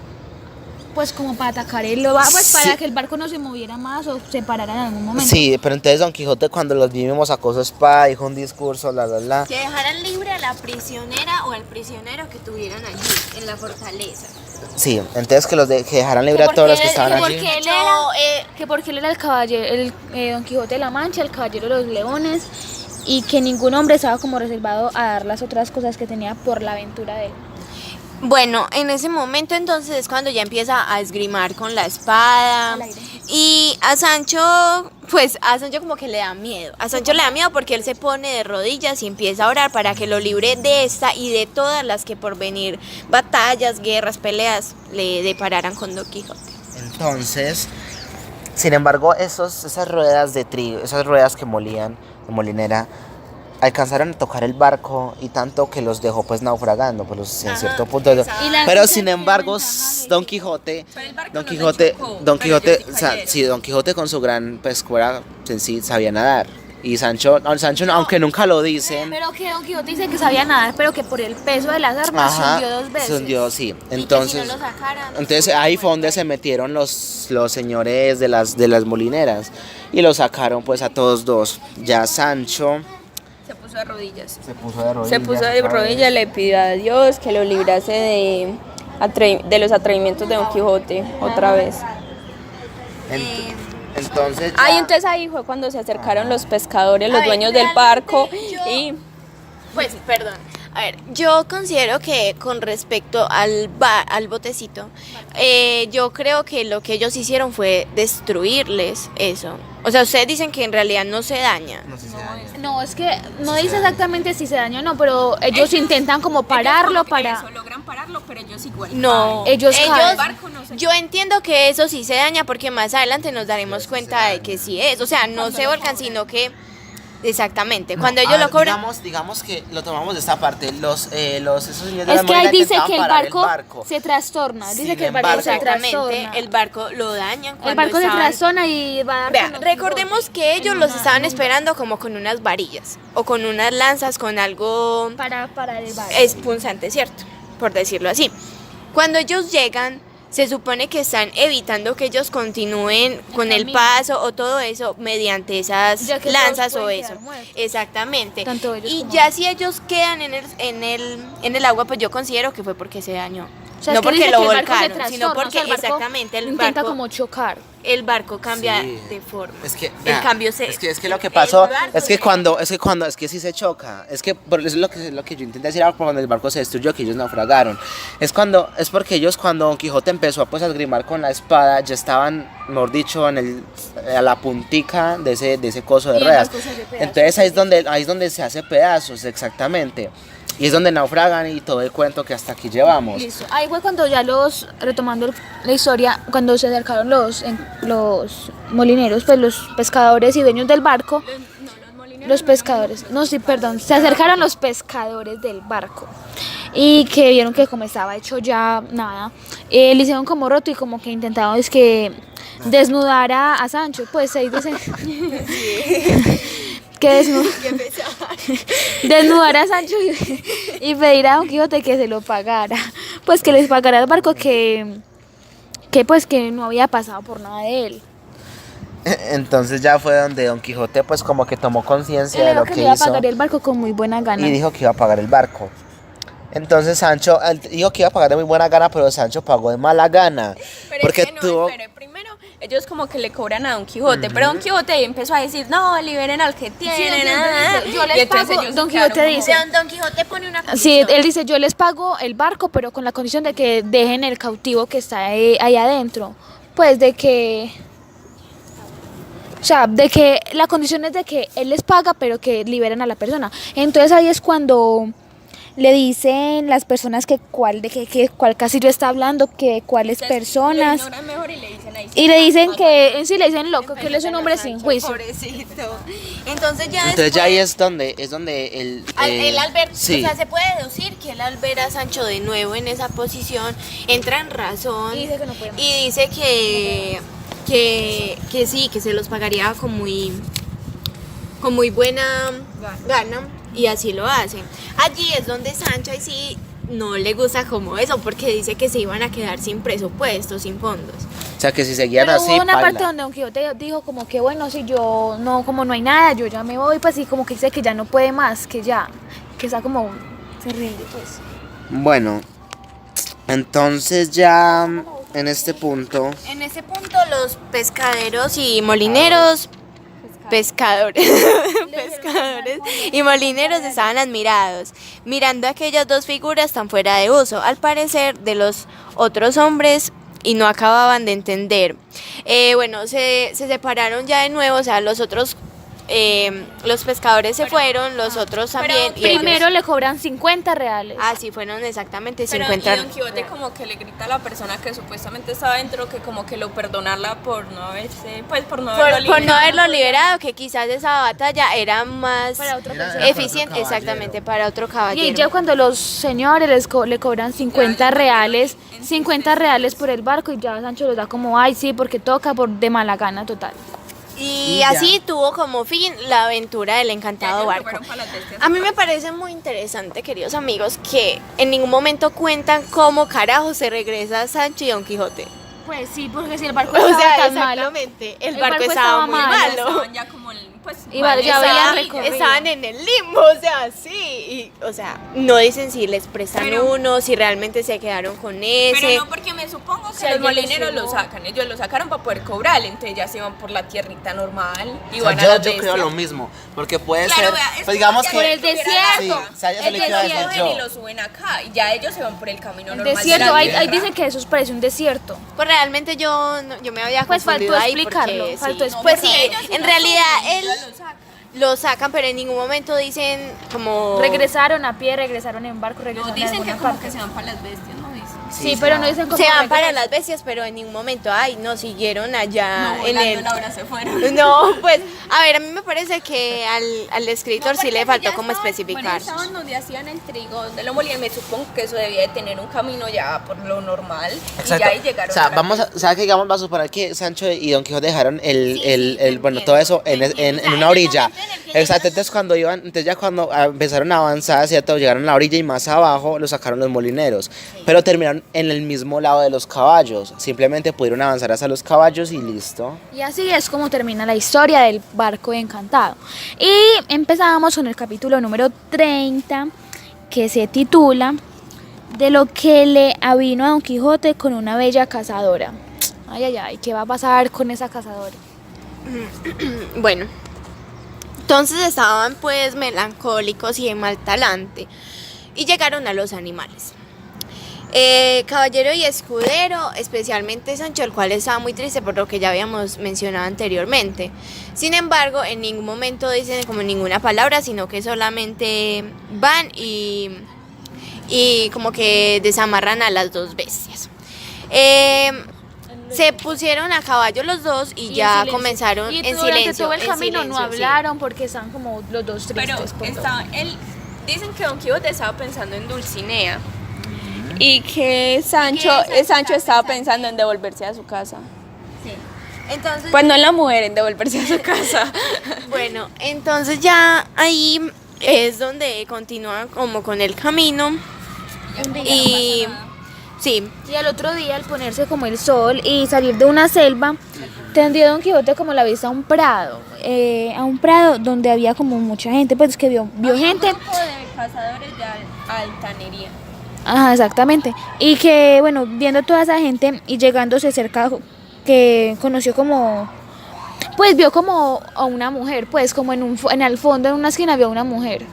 Speaker 1: Pues como para atacar el pues
Speaker 2: Sí.
Speaker 1: para que el barco no se moviera más o se parara en algún momento.
Speaker 2: Sí, pero entonces Don Quijote cuando los vimos sacó su espada, dijo un discurso, bla.
Speaker 4: Que dejaran libre a la prisionera o al prisionero que tuvieran allí, en la fortaleza.
Speaker 2: Sí, entonces que que dejaran libre a todos los que estaban allí.
Speaker 1: Porque él era, que porque él era el caballero, Don Quijote de la Mancha, el caballero de los leones, y que ningún hombre estaba como reservado a dar las otras cosas que tenía por la aventura de él.
Speaker 4: Bueno, en ese momento entonces es cuando ya empieza a esgrimar con la espada.
Speaker 1: Al aire.
Speaker 4: Y a Sancho como que le da miedo. A Sancho le da miedo porque él se pone de rodillas y empieza a orar para que lo libre de esta y de todas las que por venir batallas, guerras, peleas le depararan con Don Quijote.
Speaker 2: Entonces, sin embargo, esas ruedas de trigo, esas ruedas que molían de molinera, alcanzaron a tocar el barco y tanto que los dejó pues naufragando pues en
Speaker 4: Ajá,
Speaker 2: cierto punto.
Speaker 4: exacto.
Speaker 1: Y la
Speaker 2: Pero
Speaker 1: cosa
Speaker 2: sin
Speaker 1: que
Speaker 2: embargo,
Speaker 1: ventaja de-
Speaker 2: Don Quijote,
Speaker 3: Pero el barco
Speaker 2: Don
Speaker 3: no le
Speaker 2: Quijote,
Speaker 3: chocó,
Speaker 2: Don
Speaker 3: pero
Speaker 2: Quijote,
Speaker 3: ellos sí cayeron.
Speaker 2: sí, Don Quijote con su gran pescuera en sí sabía nadar. Y Sancho no, aunque nunca lo dicen,
Speaker 1: Pero que Don Quijote dice que sabía nadar, pero que por el peso de las armas se hundió dos veces.
Speaker 2: se hundió, sí.
Speaker 4: Y
Speaker 2: Entonces,
Speaker 4: que si no lo sacaran,
Speaker 2: entonces ahí fue donde se metieron los señores de las molineras y lo sacaron pues a todos dos. Ya Sancho
Speaker 3: Se puso de rodillas.
Speaker 2: se puso de rodillas.
Speaker 3: Se puso de rodillas, le pidió a Dios que lo librase de los atrevimientos de Don Quijote otra vez.
Speaker 2: Entonces
Speaker 3: Ahí
Speaker 2: ya-
Speaker 3: entonces ahí fue cuando se acercaron los pescadores,
Speaker 4: A
Speaker 3: los
Speaker 4: ver,
Speaker 3: dueños del
Speaker 4: realmente
Speaker 3: barco
Speaker 4: yo-
Speaker 3: y
Speaker 4: Pues, perdón. A ver, yo considero que con respecto al botecito, yo creo que lo que ellos hicieron fue destruirles eso. O sea, ustedes dicen que en realidad no se daña.
Speaker 2: No sé si se daña.
Speaker 1: No, es que no dice exactamente si se dañó o no, pero ellos intentan como pararlo para...
Speaker 3: Eso, logran pararlo, pero ellos igual
Speaker 4: No,
Speaker 3: caen.
Speaker 1: Ellos caen.
Speaker 3: El barco no se
Speaker 4: yo entiendo que eso sí se daña porque más adelante nos daremos cuenta de que sí es. O sea, no se volcan, sino que... Exactamente,
Speaker 2: No,
Speaker 4: cuando
Speaker 2: a
Speaker 4: ellos
Speaker 2: ver,
Speaker 4: lo cobran...
Speaker 2: digamos que lo tomamos de esta parte. Esos señores de
Speaker 1: Es
Speaker 2: la
Speaker 1: que ahí
Speaker 2: moneda
Speaker 1: dice
Speaker 2: intentaban
Speaker 1: que el
Speaker 2: parar
Speaker 1: barco se trastorna. Dice
Speaker 2: Sin
Speaker 1: que el barco
Speaker 2: embargo,
Speaker 1: se
Speaker 4: Exactamente,
Speaker 1: trastorna.
Speaker 4: el barco lo dañan
Speaker 1: El
Speaker 4: cuando
Speaker 1: barco se
Speaker 4: estaban-
Speaker 1: trastorna y va a dar...
Speaker 4: Vea,
Speaker 1: con los
Speaker 4: recordemos
Speaker 1: bigotes.
Speaker 4: que ellos los estaban esperando como con unas varillas o con unas lanzas, con algo
Speaker 1: Para el barco.
Speaker 4: es punzante, ¿cierto? Por decirlo así. Cuando ellos llegan, se supone que están evitando que ellos continúen con el
Speaker 1: camino.
Speaker 4: paso o todo eso mediante esas
Speaker 1: Ya que
Speaker 4: lanzas
Speaker 1: todos
Speaker 4: o
Speaker 1: pueden
Speaker 4: eso.
Speaker 1: quedar muertos.
Speaker 4: Exactamente.
Speaker 1: Tanto ellos
Speaker 4: Y
Speaker 1: como
Speaker 4: ya si ellos quedan en el agua, pues yo considero que fue porque se dañó.
Speaker 1: O sea,
Speaker 4: no
Speaker 1: es que
Speaker 4: porque
Speaker 1: dice
Speaker 4: lo
Speaker 1: que el barco se
Speaker 4: volcaron, sino
Speaker 1: trastorna,
Speaker 4: porque
Speaker 1: o sea, el barco
Speaker 4: exactamente
Speaker 1: intenta como chocar.
Speaker 4: el barco cambia
Speaker 2: Sí.
Speaker 4: de forma.
Speaker 2: Es que,
Speaker 4: el
Speaker 2: vea,
Speaker 4: cambio se...
Speaker 2: es que lo que pasó
Speaker 4: el barco
Speaker 2: es que
Speaker 4: se-
Speaker 2: es que sí se choca. Es que eso es lo que yo intenté decir ahora cuando el barco se destruyó, que ellos naufragaron. Es porque ellos cuando Don Quijote empezó pues, a esgrimar con la espada, ya estaban, mejor dicho, a la puntica de ese coso de
Speaker 1: Y el
Speaker 2: ruedas.
Speaker 1: barco se hace pedazos.
Speaker 2: Entonces ahí es donde se hace pedazos, exactamente. Y es donde naufragan y todo el cuento que hasta aquí llevamos.
Speaker 1: Listo. Ahí fue cuando ya retomando la historia, cuando se acercaron los molineros, pues los pescadores y dueños del barco. Los pescadores, no, sí, perdón, se acercaron los pescadores del barco y que vieron que como estaba hecho ya nada, le hicieron como roto y como que intentaban es que desnudar a Sancho, pues ahí dicen que desnudar a Sancho y pedir a Don Quijote que se lo pagara, pues que les pagara el barco que pues que no había pasado por nada de él.
Speaker 2: Entonces ya fue donde Don Quijote pues como que tomó conciencia
Speaker 1: Él
Speaker 2: de
Speaker 1: dijo
Speaker 2: lo
Speaker 1: que
Speaker 2: que
Speaker 1: le iba a
Speaker 2: hizo
Speaker 1: pagar el barco con muy buena gana.
Speaker 2: y dijo que iba a pagar el barco. Entonces Sancho él dijo que iba a pagar de muy buena gana, pero Sancho pagó de mala gana.
Speaker 3: Pero
Speaker 2: Porque
Speaker 3: es que no,
Speaker 2: tuvo...
Speaker 3: espere, primero ellos como que le cobran a Don Quijote, pero Don Quijote ahí empezó a decir, no, liberen al que tienen.
Speaker 1: Yo les
Speaker 3: Y entonces
Speaker 1: pago,
Speaker 3: ellos
Speaker 1: Don
Speaker 3: se quedaron
Speaker 1: Quijote
Speaker 3: como-
Speaker 1: dice.
Speaker 4: Don Quijote pone una
Speaker 1: Sí,
Speaker 4: condición.
Speaker 1: él dice, yo les pago el barco, pero con la condición de que dejen el cautivo que está ahí adentro. Pues de que... O sea, de que la condición es de que él les paga, pero que liberen a la persona. Entonces ahí es cuando le dicen las personas que cuál casillo está hablando, que cuáles
Speaker 3: Entonces,
Speaker 1: personas.
Speaker 3: lo ignoran mejor y le dicen ahí.
Speaker 1: Y le dicen que, en sí le dicen loco, que él es un hombre sin juicio.
Speaker 4: Pobrecito. Entonces ya
Speaker 2: Entonces ya
Speaker 4: después-
Speaker 2: ahí es donde el...
Speaker 4: Él al ver,
Speaker 2: sí.
Speaker 4: o sea, se puede deducir que él al ver a Sancho de nuevo en esa posición entra en razón
Speaker 1: Y dice que no puede más.
Speaker 4: y dice que sí, que se los pagaría con muy buena gana y así lo hacen. Allí es donde Sancho ahí sí no le gusta como eso porque dice que se iban a quedar sin presupuesto, sin fondos.
Speaker 2: O sea que si seguían
Speaker 1: Pero
Speaker 2: así,
Speaker 1: hubo una
Speaker 2: paila.
Speaker 1: parte donde Don Quijote dijo como que bueno, si yo no, como no hay nada, yo ya me voy, pues sí, como que dice que ya no puede más, que ya, que está como, se rinde pues.
Speaker 2: Bueno, entonces ya en este punto...
Speaker 4: En ese punto los pescaderos y molineros, pescadores y molineros estaban admirados, mirando aquellas dos figuras tan fuera de uso, al parecer de los otros hombres, y no acababan de entender. Bueno, se separaron ya de nuevo, o sea, los otros, los pescadores se fueron, los otros también. y ellos-
Speaker 1: Primero le cobran 50 reales.
Speaker 4: Ah, sí, fueron exactamente
Speaker 3: Pero
Speaker 4: 50.
Speaker 3: y Don Quijote como que le grita a la persona que supuestamente estaba dentro que como que lo perdonarla por no haberse, pues por no haberlo
Speaker 4: por no
Speaker 3: liberado.
Speaker 4: haberlo liberado, que quizás esa batalla era más
Speaker 1: Para otra
Speaker 2: Era-
Speaker 1: persona.
Speaker 4: eficiente,
Speaker 2: para otro
Speaker 4: exactamente, para otro caballero.
Speaker 1: Y ya cuando los señores le cobran 50 reales, 50 reales por el barco y ya Sancho los da como, ay sí, porque toca por de mala gana total.
Speaker 4: Y
Speaker 2: ya.
Speaker 4: así tuvo como fin la aventura del
Speaker 3: Ya
Speaker 4: encantado
Speaker 3: ellos se
Speaker 4: barco.
Speaker 3: fueron para las bestias.
Speaker 4: A mí me parece muy interesante, queridos amigos, que en ningún momento cuentan cómo carajo se regresa Sancho y Don Quijote.
Speaker 1: Pues sí, porque si el barco
Speaker 4: O
Speaker 1: estaba
Speaker 4: sea,
Speaker 1: tan malo.
Speaker 4: exactamente, el
Speaker 1: El
Speaker 4: barco
Speaker 1: barco
Speaker 4: estaba
Speaker 1: estaba
Speaker 4: muy
Speaker 1: malo.
Speaker 4: malo.
Speaker 3: Estaban ya como, pues,
Speaker 1: Y ya
Speaker 3: mal.
Speaker 1: había recorrido.
Speaker 4: Estaban en el limbo, o sea, sí. Y, o sea, no dicen si les prestan
Speaker 3: Pero-
Speaker 4: uno, si realmente se quedaron con ese.
Speaker 3: Pero no, porque me supongo que
Speaker 1: sea,
Speaker 3: los
Speaker 1: yo
Speaker 3: molineros
Speaker 1: les
Speaker 3: lo
Speaker 1: subo.
Speaker 3: sacan. Ellos lo sacaron para poder cobrar, entonces ya se iban por la tierrita normal. Y
Speaker 2: O
Speaker 3: van
Speaker 2: sea,
Speaker 3: a las
Speaker 2: yo creo
Speaker 3: bestias.
Speaker 2: lo mismo, porque puede
Speaker 3: Claro,
Speaker 2: ser,
Speaker 3: vea, es
Speaker 2: pues digamos
Speaker 3: porque
Speaker 1: Por
Speaker 2: que
Speaker 1: el desierto.
Speaker 2: Sí, o sea, yo se
Speaker 1: El
Speaker 2: lo iba a decir
Speaker 1: desierto.
Speaker 2: yo.
Speaker 3: Y lo suben acá, y ya ellos se van por el camino
Speaker 1: El
Speaker 3: normal.
Speaker 1: desierto,
Speaker 3: de la
Speaker 1: ahí
Speaker 3: tierra.
Speaker 1: dicen que eso parece un desierto.
Speaker 4: Pues realmente yo me había
Speaker 1: Pues
Speaker 4: confundido
Speaker 1: faltó
Speaker 4: ahí
Speaker 1: explicarlo,
Speaker 4: porque
Speaker 1: faltó
Speaker 4: sí.
Speaker 1: explicarlo.
Speaker 4: Pues sí,
Speaker 3: Ellos sí
Speaker 4: en
Speaker 3: lo
Speaker 4: realidad
Speaker 3: suben,
Speaker 4: él
Speaker 3: ellos lo sacan.
Speaker 4: lo sacan, pero en ningún momento dicen como
Speaker 1: Regresaron a pie, regresaron en barco,
Speaker 3: No,
Speaker 1: regresaron a
Speaker 3: dicen que
Speaker 1: alguna
Speaker 3: como
Speaker 1: parte.
Speaker 3: que se van para las bestias, ¿no dicen?
Speaker 1: Sí, pero no dicen cómo
Speaker 4: se van para
Speaker 1: regresan.
Speaker 4: las bestias, pero en ningún momento, ay, no siguieron allá
Speaker 3: No,
Speaker 4: en
Speaker 3: volando
Speaker 4: el
Speaker 3: ahora se fueron.
Speaker 4: No, pues, a ver, a mí me parece que al escritor sí le faltó como
Speaker 3: Bueno,
Speaker 4: especificar.
Speaker 3: estaban donde hacían el trigo, donde lo molían, me supongo que eso debía de tener un camino ya por lo normal. Y ya ahí llegaron.
Speaker 2: O sea,
Speaker 3: a la
Speaker 2: vamos a,
Speaker 3: bestias.
Speaker 2: ¿sabes qué? Digamos, va a suponer que Sancho y Don Quijote dejaron bueno,
Speaker 3: entiendo,
Speaker 2: todo eso en
Speaker 3: entiendo.
Speaker 2: una orilla. Exacto, entonces cuando iban, entonces ya cuando empezaron a avanzar, ¿cierto? Llegaron a la orilla y más abajo lo sacaron los molineros. Pero terminaron en el mismo lado de los caballos. Simplemente pudieron avanzar hasta los caballos y listo.
Speaker 1: Y así es como termina la historia del barco encantado. Y empezábamos con el capítulo número 30, que se titula De lo que le avino a Don Quijote con una bella cazadora. Ay, ay, ay, ¿qué va a pasar con esa cazadora?
Speaker 4: Bueno, entonces estaban pues melancólicos y de mal talante y llegaron a los animales. Caballero y escudero, especialmente Sancho, el cual estaba muy triste por lo que ya habíamos mencionado anteriormente. Sin embargo, en ningún momento dicen como ninguna palabra, sino que solamente van y como que desamarran a las dos bestias. Se pusieron a caballo los dos y
Speaker 1: en
Speaker 4: ya
Speaker 1: silencio.
Speaker 4: comenzaron
Speaker 1: y
Speaker 4: en
Speaker 1: durante
Speaker 4: silencio.
Speaker 1: todo el
Speaker 4: en
Speaker 1: camino no
Speaker 4: silencio, sí.
Speaker 1: hablaron porque están como los dos
Speaker 3: Pero
Speaker 1: tristes. por todo.
Speaker 3: dicen que Don Quijote estaba pensando en Dulcinea. Y que Sancho estaba pensando en devolverse a su casa.
Speaker 4: Entonces,
Speaker 3: Pues no en la mujer, en devolverse a su casa.
Speaker 4: bueno, entonces ya ahí es donde continúan como con el camino y sí,
Speaker 1: Y al otro día, al ponerse como el sol y salir de una selva, tendió Don Quijote como la vista a un prado donde había como mucha gente, pues que vio gente.
Speaker 3: Un grupo de cazadores de altanería.
Speaker 1: Ajá, exactamente. Y que, bueno, viendo toda esa gente y llegándose cerca, que conoció como, pues vio como a una mujer, pues como en el fondo, en una esquina vio a una mujer.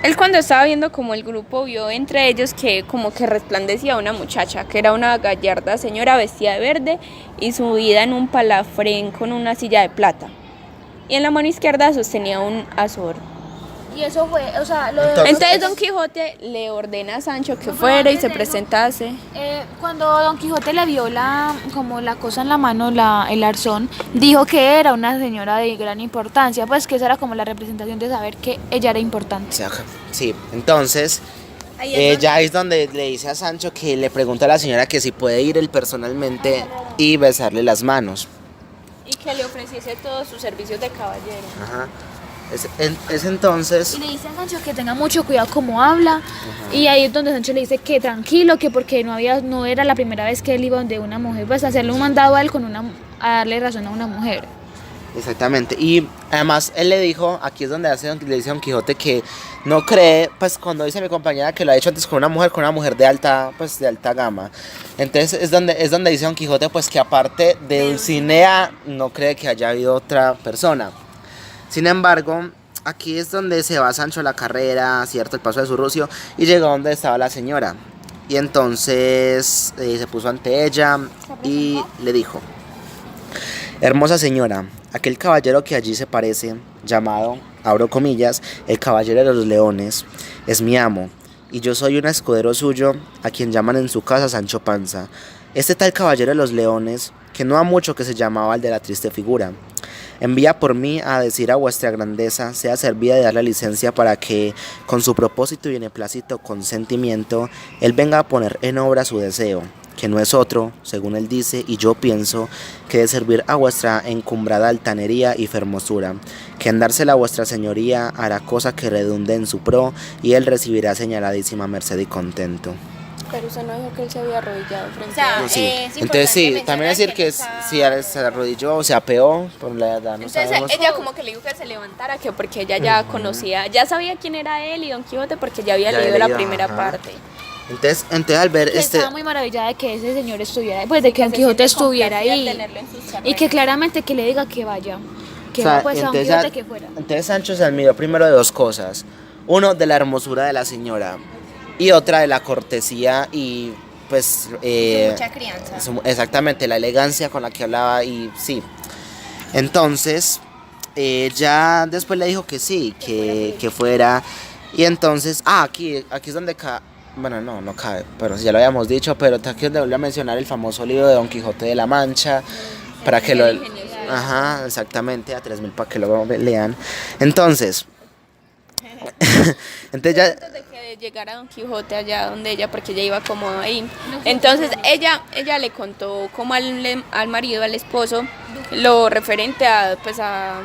Speaker 3: Él cuando estaba viendo como el grupo vio entre ellos que como que resplandecía una muchacha, que era una gallarda señora vestida de verde y subida en un palafrén con una silla de plata. Y en la mano izquierda sostenía un azor.
Speaker 1: Y eso fue, o sea,
Speaker 3: Entonces Don Quijote le ordena a Sancho que fuera y se presentase.
Speaker 1: Cuando Don Quijote le vio como la cosa en la mano, el arzón, dijo que era una señora de gran importancia, pues que esa era como la representación de saber que ella era importante.
Speaker 2: O sea, sí, entonces ya es donde le dice a Sancho que le pregunta a la señora que si puede ir él personalmente y besarle las manos.
Speaker 3: Y que le ofreciese todos sus servicios de caballero.
Speaker 2: Ajá. Es entonces...
Speaker 1: Y le dice a Sancho que tenga mucho cuidado como habla. Y ahí es donde Sancho le dice que tranquilo, que porque no era la primera vez que él iba donde una mujer, pues a hacerle un mandado a él a darle razón a una mujer.
Speaker 2: Exactamente, y además él le dijo, aquí es donde le dice a Don Quijote que no cree, pues cuando dice mi compañera que lo ha hecho antes con una mujer de alta, pues de alta gama. Entonces es donde dice Don Quijote pues que aparte de Dulcinea no cree que haya habido otra persona. Sin embargo, aquí es donde se va Sancho a la carrera, cierto, el paso de su rucio, y llegó donde estaba la señora. Y entonces se puso ante ella y le dijo: hermosa señora, aquel caballero que allí se parece, llamado, abro comillas, el caballero de los leones, es mi amo, y yo soy un escudero suyo, a quien llaman en su casa Sancho Panza. Este tal caballero de los leones, que no ha mucho que se llamaba el de la triste figura, envía por mí a decir a vuestra grandeza sea servida de darle licencia para que, con su propósito y beneplácito consentimiento, él venga a poner en obra su deseo, que no es otro, según él dice, y yo pienso, que de servir a vuestra encumbrada altanería y fermosura, que en dársela a vuestra señoría hará cosa que redunde en su pro, y él recibirá señaladísima merced y contento.
Speaker 3: Pero usted no dijo que él se había arrodillado frente
Speaker 4: O sea,
Speaker 3: a
Speaker 2: No,
Speaker 3: él.
Speaker 2: sí.
Speaker 4: es
Speaker 2: Entonces sí,
Speaker 4: importante
Speaker 2: también
Speaker 4: mencionar
Speaker 2: decir que
Speaker 4: nunca-
Speaker 2: si se arrodilló o se apeó, por la edad no
Speaker 3: Entonces
Speaker 2: sabemos.
Speaker 3: ella como que le dijo que se levantara, que porque ella ya conocía, ya sabía quién era él y Don Quijote porque ya había
Speaker 2: Ya había
Speaker 3: leído la
Speaker 2: leído,
Speaker 3: primera
Speaker 2: ajá.
Speaker 3: parte.
Speaker 2: Entonces al ver
Speaker 1: Que
Speaker 2: este...
Speaker 1: estaba muy maravillada de que ese señor estuviera, pues de que Don
Speaker 3: Se
Speaker 1: Quijote
Speaker 3: siente
Speaker 1: estuviera
Speaker 3: complacida
Speaker 1: ahí.
Speaker 3: tenerlo en sus
Speaker 1: Y
Speaker 3: carreras.
Speaker 1: que claramente que le diga que vaya. Que
Speaker 2: O sea,
Speaker 1: no, pues a Don
Speaker 2: entonces,
Speaker 1: Quijote que fuera.
Speaker 2: entonces Sancho se admiró primero de dos cosas. Uno, de la hermosura de la señora. Y otra, de la cortesía y pues...
Speaker 4: mucha crianza.
Speaker 2: Exactamente, la elegancia con la que hablaba y sí. Entonces, ya después le dijo que sí, que fuera. Y entonces, aquí es donde cabe. Bueno, no cabe, pero ya lo habíamos dicho, pero aquí es donde vuelve a mencionar el famoso libro de Don Quijote de la Mancha, para que lo... Ajá, exactamente, a 3.000 para que lo lean. Entonces, entonces ya...
Speaker 3: Antes de que llegara Don Quijote allá donde ella, porque ella iba como ahí. Entonces ella le contó como al marido, al esposo, lo referente a, pues a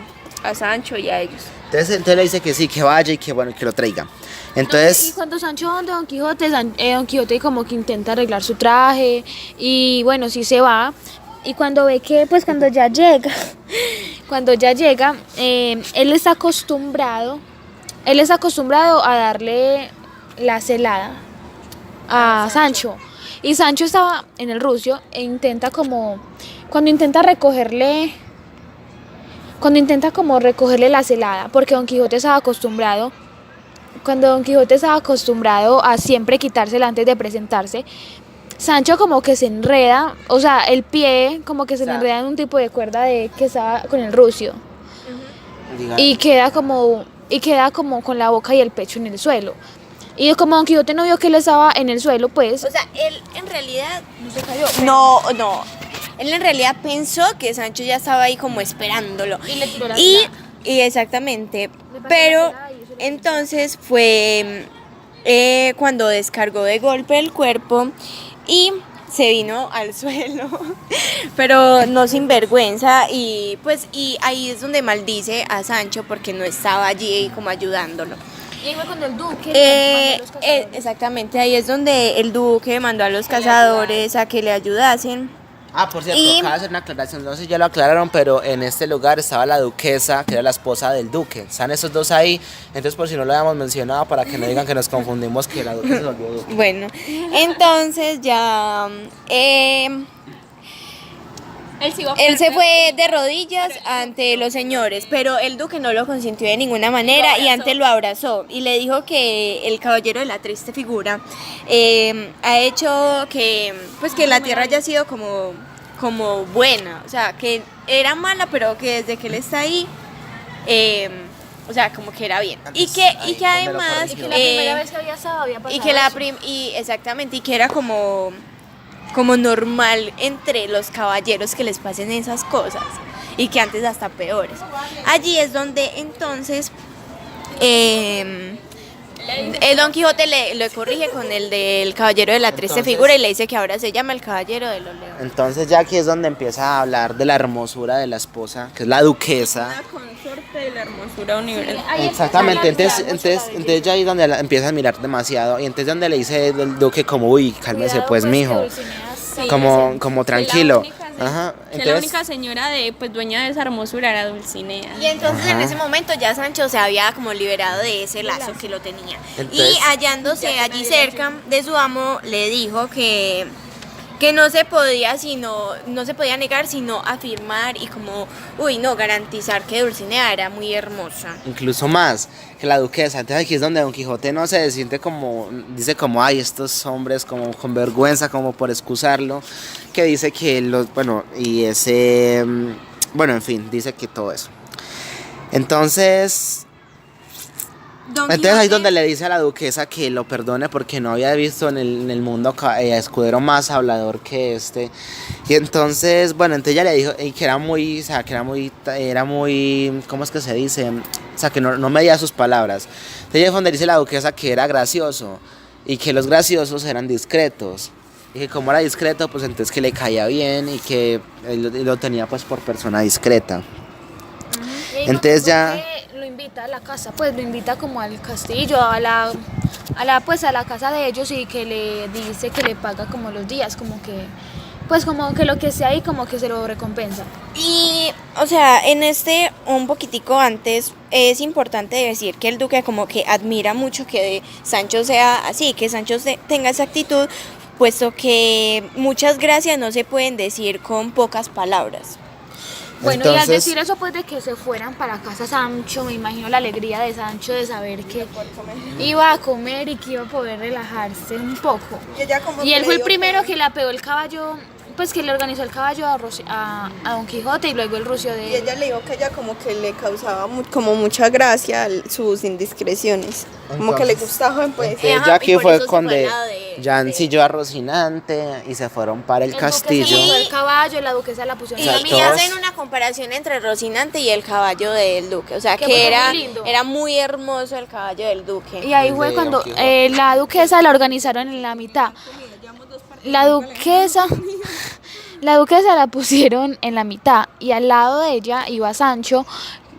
Speaker 3: Sancho y a ellos.
Speaker 2: Entonces le dice que sí, que vaya y que bueno, que lo traiga.
Speaker 1: Y
Speaker 2: Entonces,
Speaker 1: cuando Sancho va donde Don Quijote, Don Quijote como que intenta arreglar su traje y bueno, sí se va. Y cuando ve que, pues cuando ya llega, él está acostumbrado a darle la celada a Sancho. Y Sancho estaba en el rucio e intenta como, cuando intenta como recogerle la celada, porque Don Quijote estaba acostumbrado. Cuando Don Quijote estaba acostumbrado a siempre quitársela antes de presentarse, Sancho como que se enreda, o sea, el pie como que se le enreda en un tipo de cuerda de que estaba con el rucio
Speaker 2: diga,
Speaker 1: y queda como con la boca y el pecho en el suelo. Y como Don Quijote no vio que él estaba en el suelo, pues
Speaker 4: O sea, él en realidad
Speaker 1: no se cayó.
Speaker 4: no. Él en realidad pensó que Sancho ya estaba ahí como esperándolo.
Speaker 1: Y le tiró la
Speaker 4: Y,
Speaker 1: celada.
Speaker 4: y exactamente.
Speaker 1: pasó
Speaker 4: Pero
Speaker 1: la celada y eso le-
Speaker 4: entonces fue cuando descargó de golpe el cuerpo y se vino al suelo, pero no sin vergüenza y pues y ahí es donde maldice a Sancho porque no estaba allí como ayudándolo.
Speaker 1: Y fue cuando el duque mandó a los cazadores.
Speaker 4: Exactamente, ahí es donde el duque mandó a los cazadores a que le ayudasen.
Speaker 2: por cierto,
Speaker 4: Y-
Speaker 2: acaba de hacer una aclaración, no sé si ya lo aclararon, pero en este lugar estaba la duquesa, que era la esposa del duque. Están esos dos ahí, entonces por si no lo habíamos mencionado, para que no digan que nos confundimos, que la duquesa se volvió duque.
Speaker 4: Bueno, entonces ya él se fue de rodillas ante los señores, pero el duque no lo consintió de ninguna manera y antes lo abrazó y le dijo que el caballero de la triste figura ha hecho que pues que la tierra haya sido como buena, o sea, que era mala, pero que desde que él está ahí, o sea, como que era bien. Y
Speaker 2: Antes,
Speaker 4: que
Speaker 2: ahí, donde lo
Speaker 4: además...
Speaker 2: corrigió.
Speaker 1: Y que la primera vez que había estado había pasado
Speaker 4: y que la
Speaker 1: eso.
Speaker 4: y exactamente, y que era como normal entre los caballeros que les pasen esas cosas y que antes hasta peores. Allí es donde entonces el Don Quijote le corrige con el del caballero de la triste
Speaker 2: Entonces-
Speaker 4: figura y le dice que ahora se llama el caballero de los leones.
Speaker 2: Entonces ya aquí es donde empieza a hablar de la hermosura de la esposa, que es la duquesa.
Speaker 3: La consorte de la hermosura universal.
Speaker 1: Ahí
Speaker 2: Exactamente,
Speaker 1: empieza a
Speaker 2: entonces,
Speaker 1: hablar mucho
Speaker 2: entonces,
Speaker 1: la
Speaker 2: entonces ya ahí es donde la empieza a admirar demasiado y entonces donde le dice el duque como, uy, cálmese
Speaker 1: Cuidado,
Speaker 2: pues
Speaker 1: que
Speaker 2: mijo,
Speaker 1: Dulcinea está-
Speaker 2: como tranquilo. Ajá,
Speaker 3: Que la
Speaker 2: entonces,
Speaker 3: única señora pues dueña de esa hermosura era Dulcinea.
Speaker 4: Y entonces en
Speaker 2: Ajá.
Speaker 4: ese momento ya Sancho se había como liberado de ese lazo que lo tenía.
Speaker 2: Entonces-
Speaker 4: Y hallándose allí cerca de su amo, le dijo que no se podía negar sino afirmar y como, garantizar que Dulcinea era muy hermosa.
Speaker 2: incluso más que la duquesa. Entonces aquí es donde Don Quijote no se siente como, dice como, ay, estos hombres como con vergüenza, como por excusarlo, que dice que bueno, en fin, dice que todo eso. Entonces ahí es donde le dice a la duquesa que lo perdone porque no había visto en el mundo escudero más hablador que este. Y entonces, bueno, entonces ella le dijo y que era muy, o sea, que era muy, ¿cómo es que se dice? O sea, que no medía sus palabras. Entonces es donde dice la duquesa que era gracioso y que los graciosos eran discretos. Y que como era discreto, pues entonces que le caía bien y que él lo tenía pues por persona discreta.
Speaker 1: Y ahí
Speaker 2: Entonces
Speaker 1: fue
Speaker 2: ya...
Speaker 1: que lo invita a la casa, pues lo invita como al castillo, pues a la casa de ellos y que le dice que le paga como los días, como que, pues como que lo que sea ahí como que se lo recompensa.
Speaker 4: Y, o sea, en este, un poquitico antes, es importante decir que el duque como que admira mucho que Sancho sea así, que Sancho tenga esa actitud, puesto que muchas gracias no se pueden decir con pocas palabras.
Speaker 1: Bueno, y al
Speaker 2: Entonces-
Speaker 1: decir eso, pues de que se fueran para casa Sancho, me imagino la alegría de Sancho de saber que iba a comer y que iba a poder relajarse un poco. Y él fue el primero que le apegó el caballo, pues que le organizó el caballo a Don Quijote y luego el rucio
Speaker 5: Y
Speaker 1: de...
Speaker 5: ella le dijo que ella como que le causaba como mucha gracia sus indiscreciones, como que le gustaban pues.
Speaker 2: Entonces,
Speaker 4: Ajá,
Speaker 2: ya
Speaker 4: y
Speaker 2: aquí
Speaker 4: por
Speaker 2: fue
Speaker 4: eso se
Speaker 2: cuando
Speaker 4: fue la de-
Speaker 2: Jan
Speaker 4: de-
Speaker 2: siguió a Rocinante y se fueron para el
Speaker 1: El duque se
Speaker 2: castillo.
Speaker 1: montó el caballo, la duquesa la puso en
Speaker 4: Y,
Speaker 1: la
Speaker 2: Exacto.
Speaker 4: y hacen una comparación entre Rocinante y el caballo del duque, o sea
Speaker 1: Que
Speaker 4: que
Speaker 1: fue
Speaker 4: era,
Speaker 1: muy lindo.
Speaker 4: era muy hermoso el caballo del duque.
Speaker 1: Y ahí
Speaker 2: El
Speaker 1: fue
Speaker 2: de
Speaker 1: cuando
Speaker 2: Don Quijote.
Speaker 1: la duquesa la organizaron en la mitad. La duquesa la pusieron en la mitad y al lado de ella iba Sancho,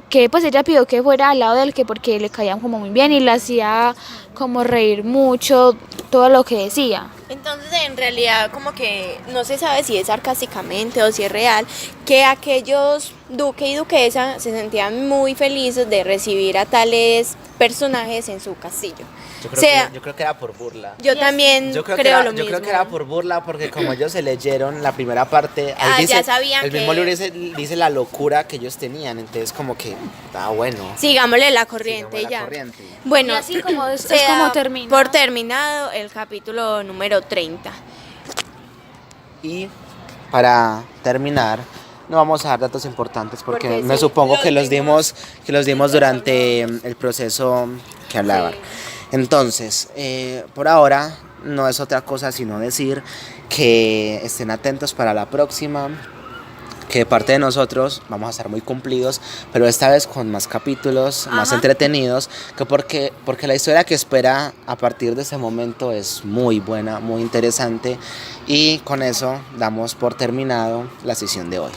Speaker 1: que pues ella pidió que fuera al lado del que porque le caían como muy bien y le hacía como reír mucho todo lo que decía.
Speaker 4: Entonces en realidad como que no se sabe si es sarcásticamente o si es real, que aquellos duque y duquesa se sentían muy felices de recibir a tales personajes en su castillo.
Speaker 2: Yo
Speaker 4: O
Speaker 2: creo,
Speaker 4: sea,
Speaker 2: yo creo que era por burla.
Speaker 4: yo también
Speaker 2: Yo creo,
Speaker 4: creo,
Speaker 2: que era,
Speaker 4: lo
Speaker 2: yo
Speaker 4: mismo.
Speaker 2: creo que era por burla porque como ellos se leyeron la primera parte, ahí
Speaker 4: Ah,
Speaker 2: dice,
Speaker 4: ya sabían
Speaker 2: el mismo
Speaker 4: que-
Speaker 2: libro dice la locura que ellos tenían, entonces como que, bueno.
Speaker 4: Sigámosle la corriente
Speaker 2: Sigamos la
Speaker 4: ya.
Speaker 2: corriente.
Speaker 4: Bueno,
Speaker 1: Y así como es
Speaker 4: se
Speaker 1: como
Speaker 4: da
Speaker 1: termina.
Speaker 4: por terminado el capítulo número 30.
Speaker 2: Y para terminar, no vamos a dar datos importantes porque
Speaker 4: Porque
Speaker 2: me
Speaker 4: sí,
Speaker 2: supongo
Speaker 5: los
Speaker 2: que los dimos durante el proceso que hablaba.
Speaker 4: Sí.
Speaker 2: Entonces, por ahora no es otra cosa sino decir que estén atentos para la próxima, que de parte de nosotros vamos a estar muy cumplidos, pero esta vez con más capítulos, más
Speaker 4: Ajá.
Speaker 2: entretenidos, porque la historia que espera a partir de ese momento es muy buena, muy interesante, y con eso damos por terminado la sesión de hoy.